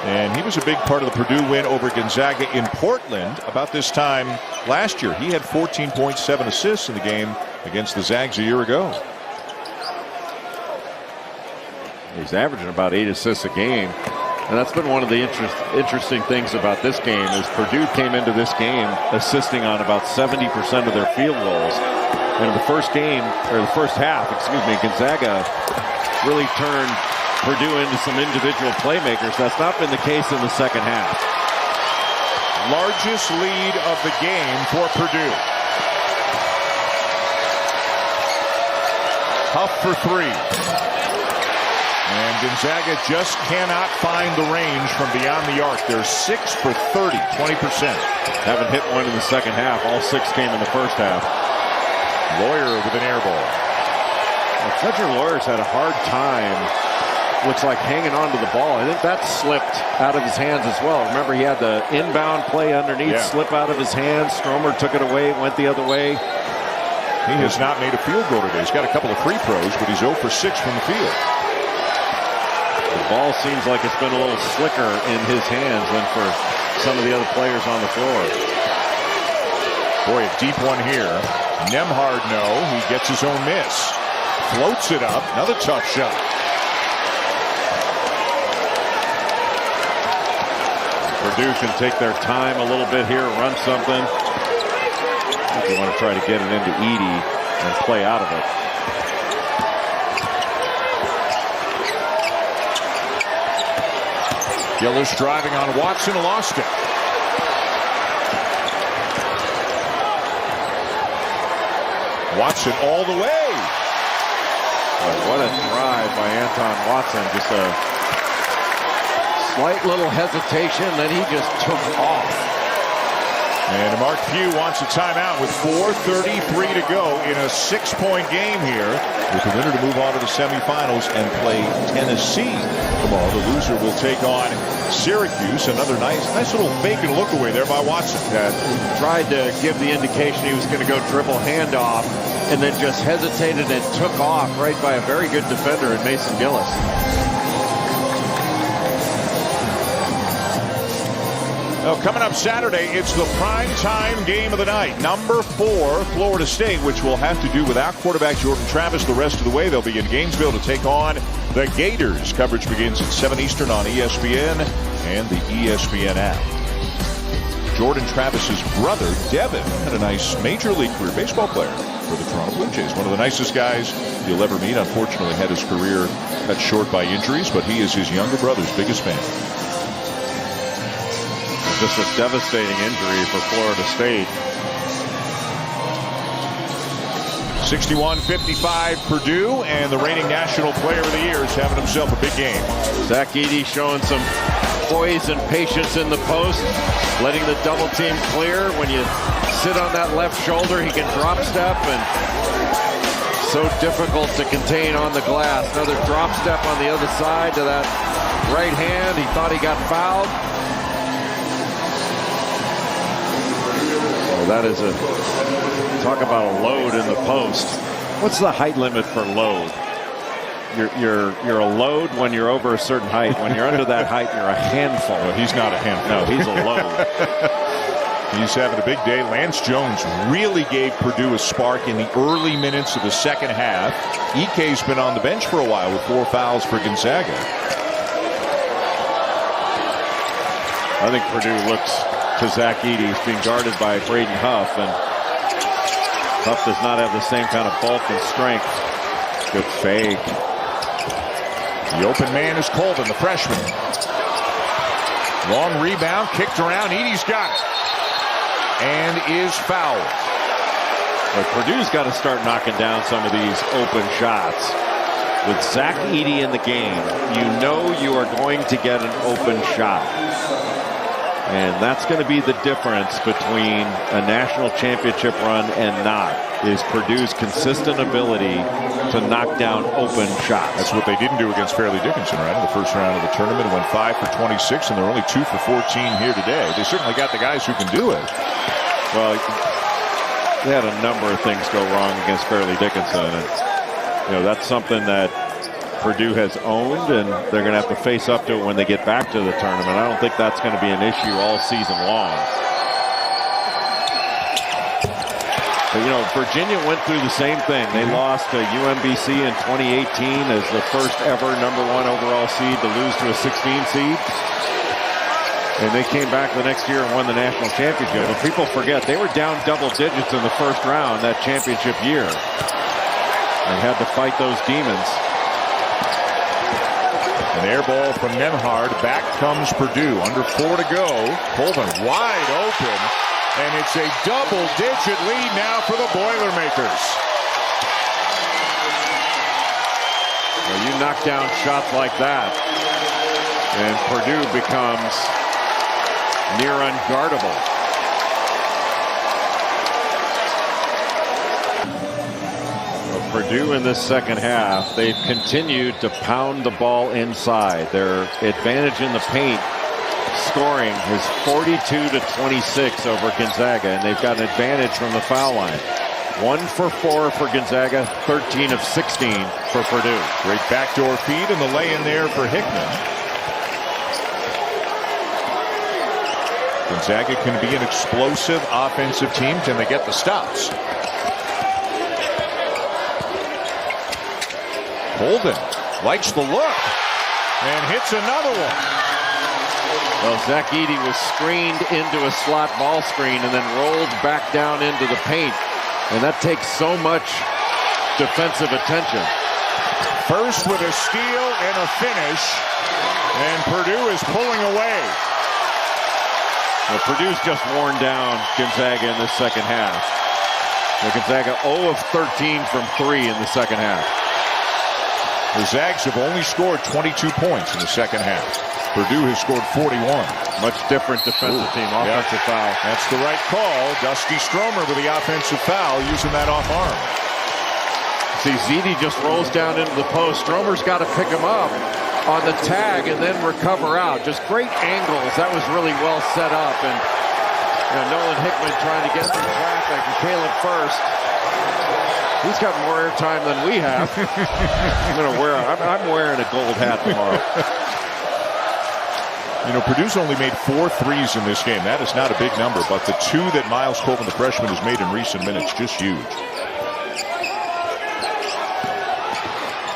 And he was a big part of the Purdue win over Gonzaga in Portland about this time last year. He had 14.7 assists in the game against the Zags a year ago. He's averaging about 8 assists a game. And that's been one of the interesting things about this game is Purdue came into this game assisting on about 70% of their field goals. And in the first game, or the first half, excuse me, Gonzaga really turned Purdue into some individual playmakers. That's not been the case in the second half. Largest lead of the game for Purdue. Huff for 3. And Gonzaga just cannot find the range from beyond the arc. They're 6 for 30, 20%. Haven't hit one in the second half. All 6 came in the first half. Lawyer with an air ball. Well, Fletcher Lawyer's had a hard time, looks like, hanging on to the ball. I think that slipped out of his hands as well. Remember, he had the inbound play underneath slip out of his hands. Stromer took it away, went the other way. He has not made a field goal today. He's got a couple of free throws, but he's 0 for 6 from the field. The ball seems like it's been a little slicker in his hands than for some of the other players on the floor. Boy, a deep one here. Nembhard, no. He gets his own miss. Floats it up. Another tough shot. Purdue can take their time a little bit here, run something. I think they want to try to get it into Edey and play out of it. Gillis driving on Watson, lost it. Watson all the way. What a drive by Anton Watson. Just a slight little hesitation, then he just took off. And Mark Pugh wants a timeout with 4:33 to go in a 6-point game here, with the winner to move on to the semifinals and play Tennessee tomorrow. The loser will take on Syracuse. Another nice little fake and look away there by Watson. Tried to give the indication he was going to go dribble handoff, and then just hesitated and took off right by a very good defender in Mason Gillis. Well, coming up Saturday, it's the prime-time game of the night. Number 4, Florida State, which will have to do without quarterback Jordan Travis the rest of the way. They'll be in Gainesville to take on the Gators. Coverage begins at 7 Eastern on ESPN and the ESPN app. Jordan Travis's brother, Devin, had a nice major league career, baseball player for the Toronto Blue Jays. One of the nicest guys you'll ever meet. Unfortunately, had his career cut short by injuries, but he is his younger brother's biggest fan. Just a devastating injury for Florida State. 61-55 Purdue, and the reigning national player of the year is having himself a big game. Zach Edey showing some poise and patience in the post, letting the double team clear. When you sit on that left shoulder, he can drop step, and so difficult to contain on the glass. Another drop step on the other side to that right hand. He thought he got fouled. That is talk about a load in the post. What's the height limit for load? You're a load when you're over a certain height. When you're under that height, you're a handful. Well, he's not a handful. No, he's a load. He's having a big day. Lance Jones really gave Purdue a spark in the early minutes of the second half. Ike's been on the bench for a while with 4 fouls for Gonzaga. I think Purdue looks to Zach Edey. He's being guarded by Braden Huff, and Huff does not have the same kind of bulk and strength. Good fake. The open man is Colvin, the freshman. Long rebound, kicked around. Edey's got it, and is fouled. But Purdue's got to start knocking down some of these open shots. With Zach Edey in the game, you know you are going to get an open shot. And that's going to be the difference between a national championship run and not, is Purdue's consistent ability to knock down open shots. That's what they didn't do against Fairleigh Dickinson, right? In the first round of the tournament, it went 5 for 26, and they're only 2 for 14 here today. They certainly got the guys who can do it. Well, they had a number of things go wrong against Fairleigh Dickinson, and that's something that Purdue has owned, and they're going to have to face up to it when they get back to the tournament. I don't think that's going to be an issue all season long. But, Virginia went through the same thing. They lost to UMBC in 2018 as the first ever #1 overall seed to lose to a 16 seed. And they came back the next year and won the national championship. But people forget they were down double digits in the first round that championship year. They had to fight those demons. An air ball from Nemhard. Back comes Purdue. Under 4 to go. Colvin wide open. And it's a double-digit lead now for the Boilermakers. Well, you knock down shots like that, and Purdue becomes near unguardable. Purdue in this second half, they've continued to pound the ball inside. Their advantage in the paint scoring is 42-26 over Gonzaga, and they've got an advantage from the foul line. 1 for 4 for Gonzaga, 13 of 16 for Purdue. Great backdoor feed and the lay-in there for Hickman. Gonzaga can be an explosive offensive team. Can they get the stops? Colvin likes the look and hits another one. Well, Zach Edey was screened into a slot ball screen and then rolled back down into the paint. And that takes so much defensive attention. First with a steal and a finish. And Purdue is pulling away. Well, Purdue's just worn down Gonzaga in this second half. Gonzaga 0 of 13 from 3 in the second half. The Zags have only scored 22 points in the second half. Purdue has scored 41. Much different defensive team. Offensive foul. That's the right call. Dusty Stromer with the offensive foul, using that off arm. See, Edey just rolls down into the post. Stromer's got to pick him up on the tag and then recover out. Just great angles. That was really well set up. And Nolan Hickman trying to get through traffic. And Caleb First. He's got more airtime than we have. I'm wearing a gold hat tomorrow. Purdue's only made 4 threes in this game. That is not a big number, but the 2 that Miles Colvin, the freshman, has made in recent minutes, just huge.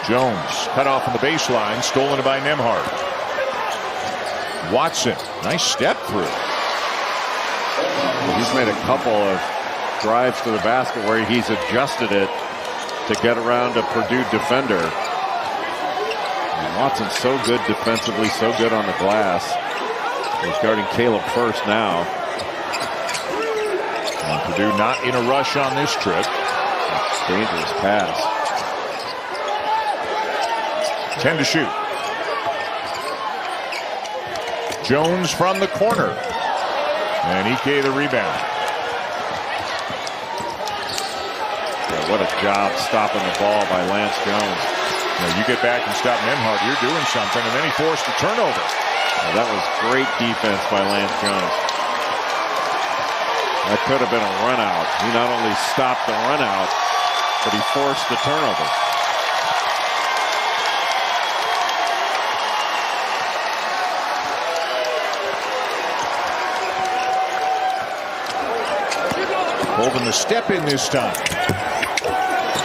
Jones cut off on the baseline, stolen by Nembhard. Watson, nice step through. He's made a couple of drives to the basket where he's adjusted it to get around a Purdue defender. And Watson's so good defensively, so good on the glass. He's guarding Caleb First now. And Purdue not in a rush on this trip. Dangerous pass. 10 to shoot. Jones from the corner. And Ike the rebound. Yeah, what a job stopping the ball by Lance Jones. You get back and stop Nembhard, you're doing something, and then he forced a turnover. That was great defense by Lance Jones. That could have been a run out. He not only stopped the run out, but he forced the turnover. Colvin the step in this time.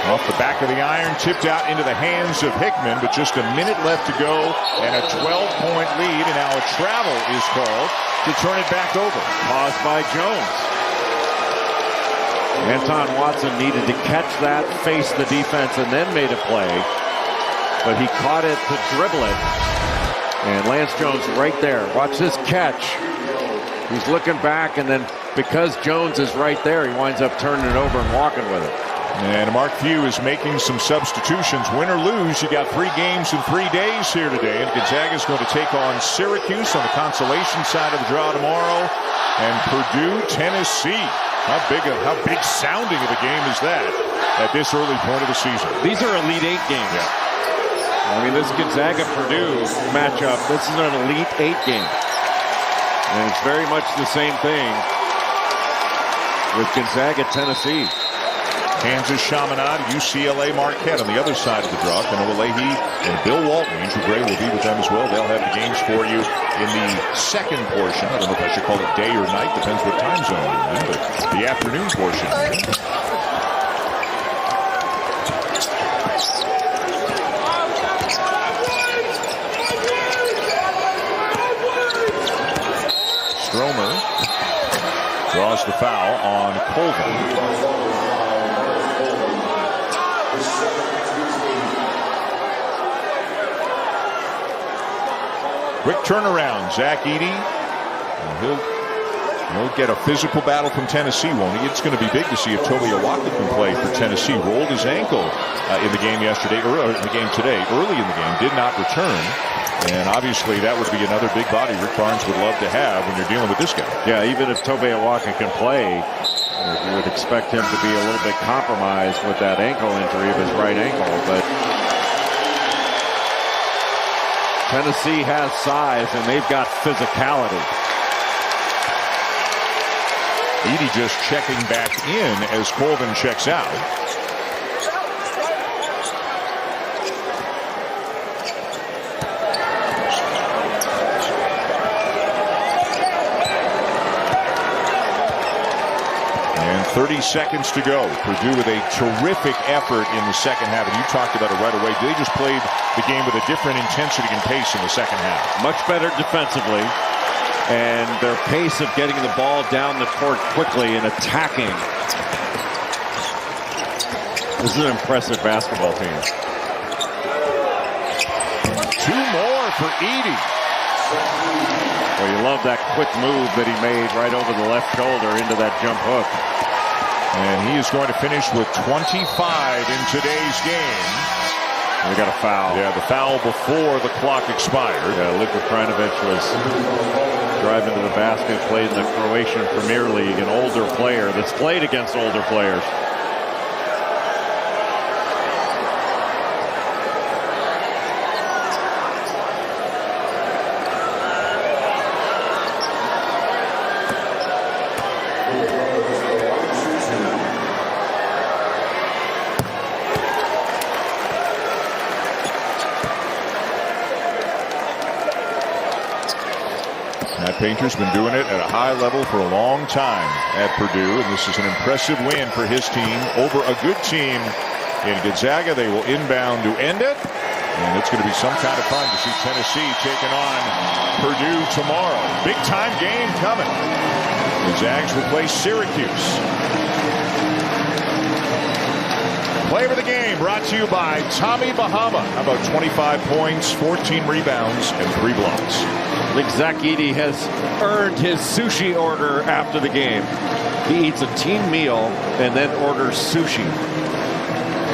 Off the back of the iron, tipped out into the hands of Hickman, but just a minute left to go and a 12-point lead, and now a travel is called to turn it back over. Caused by Jones. Anton Watson needed to catch that, face the defense, and then made a play, but he caught it to dribble it, and Lance Jones right there. Watch this catch. He's looking back, and then because Jones is right there, he winds up turning it over and walking with it. And Mark Few is making some substitutions. Win or lose, you got 3 games in 3 days here today. And Gonzaga is going to take on Syracuse on the consolation side of the draw tomorrow. And Purdue, Tennessee. How big sounding of a game is that at this early point of the season? These are Elite 8 games. Yeah. I mean, this Gonzaga-Purdue matchup, this is an Elite 8 game. And it's very much the same thing with Gonzaga, Tennessee. Kansas Chaminade, UCLA Marquette on the other side of the draw. Kanoa Leahy and Bill Walton. Andrew Gray will be with them as well. They'll have the games for you in the second portion. I don't know if I should call it day or night. Depends what time zone you're in, but the afternoon portion. Stromer draws the foul on Colvin. Quick turnaround, Zach Edey. He'll get a physical battle from Tennessee, won't he? It's going to be big to see if Toby Awaka can play for Tennessee. Rolled his ankle in the game yesterday, or in the game today. Early in the game, did not return. And obviously that would be another big body Rick Barnes would love to have when you're dealing with this guy. Yeah, even if Toby Awaka can play, you would expect him to be a little bit compromised with that ankle injury of his right ankle. But Tennessee has size, and they've got physicality. Edey just checking back in as Colvin checks out. And 30 seconds to go. Purdue with a terrific effort in the second half, and you talked about it right away. They just played the game with a different intensity and pace in the second half. Much better defensively, and their pace of getting the ball down the court quickly and attacking. This is an impressive basketball team. 2 more for Edey. Well, you love that quick move that he made right over the left shoulder into that jump hook. And he is going to finish with 25 in today's game. We got a foul. Yeah, the foul before the clock expired. Yeah, Luka Krajinovic was driving to the basket, played in the Croatian Premier League, an older player that's played against older players. Matt Painter's been doing it at a high level for a long time at Purdue, and this is an impressive win for his team over a good team in Gonzaga. They will inbound to end it, and it's going to be some kind of fun to see Tennessee taking on Purdue tomorrow. Big time game coming. The Zags will play Syracuse. Play of the game brought to you by Tommy Bahama. How about 25 points, 14 rebounds, and 3 blocks? I think Zach Edey has earned his sushi order after the game. He eats a team meal and then orders sushi.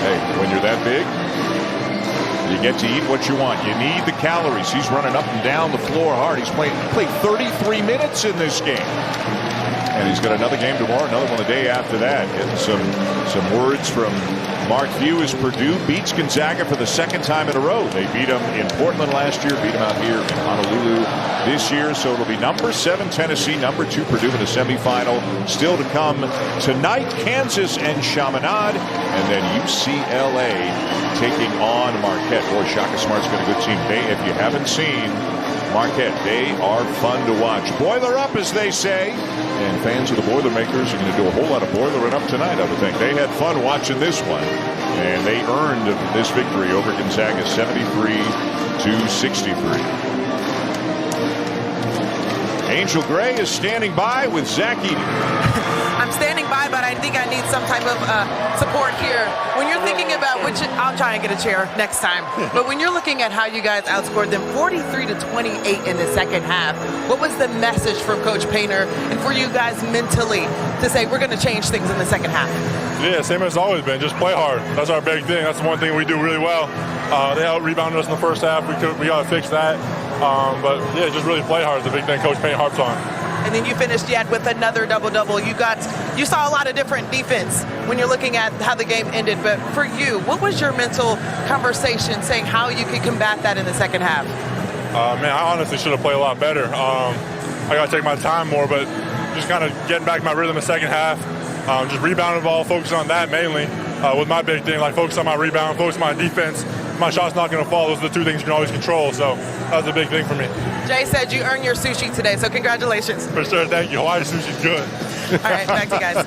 Hey, when you're that big, you get to eat what you want. You need the calories. He's running up and down the floor hard. He's played 33 minutes in this game. And he's got another game tomorrow, another one the day after that. Getting some words from Mark Few as Purdue beats Gonzaga for the second time in a row. They beat them in Portland last year, beat them out here in Honolulu this year. So it'll be number 7 Tennessee, number 2 Purdue in the semifinal. Still to come tonight, Kansas and Chaminade, and then UCLA taking on Marquette. Boy, Shaka Smart's got a good team. If you haven't seen Marquette, they are fun to watch. Boiler up, as they say. And fans of the Boilermakers are going to do a whole lot of boilering up tonight, I would think. They had fun watching this one. And they earned this victory over Gonzaga, 73-63. Angel Gray is standing by with Zach Edey. I'm standing by, but I think I need some type of support here. When you're thinking about which, I'll try and get a chair next time. But when you're looking at how you guys outscored them 43-28 in the second half, what was the message from Coach Painter and for you guys mentally to say we're going to change things in the second half? Yeah, same as it's always been. Just play hard. That's our big thing. That's the one thing we do really well. They out-rebounded us in the first half. We got to fix that. But yeah, just really play hard is the big thing Coach Painter harps on. And then you finished yet with another double-double. You saw a lot of different defense when you're looking at how the game ended. But for you, what was your mental conversation saying how you could combat that in the second half? Man, I honestly should have played a lot better. I got to take my time more, but just kind of getting back my rhythm in the second half. Just rebounding the ball, focusing on that mainly. Was my big thing, like focus on my rebound, focus on my defense. My shot's not going to fall. Those are the 2 things you can always control. So that was a big thing for me. Jay said you earned your sushi today, so congratulations. For sure, thank you. Hawaii sushi's good. All right, back to you guys.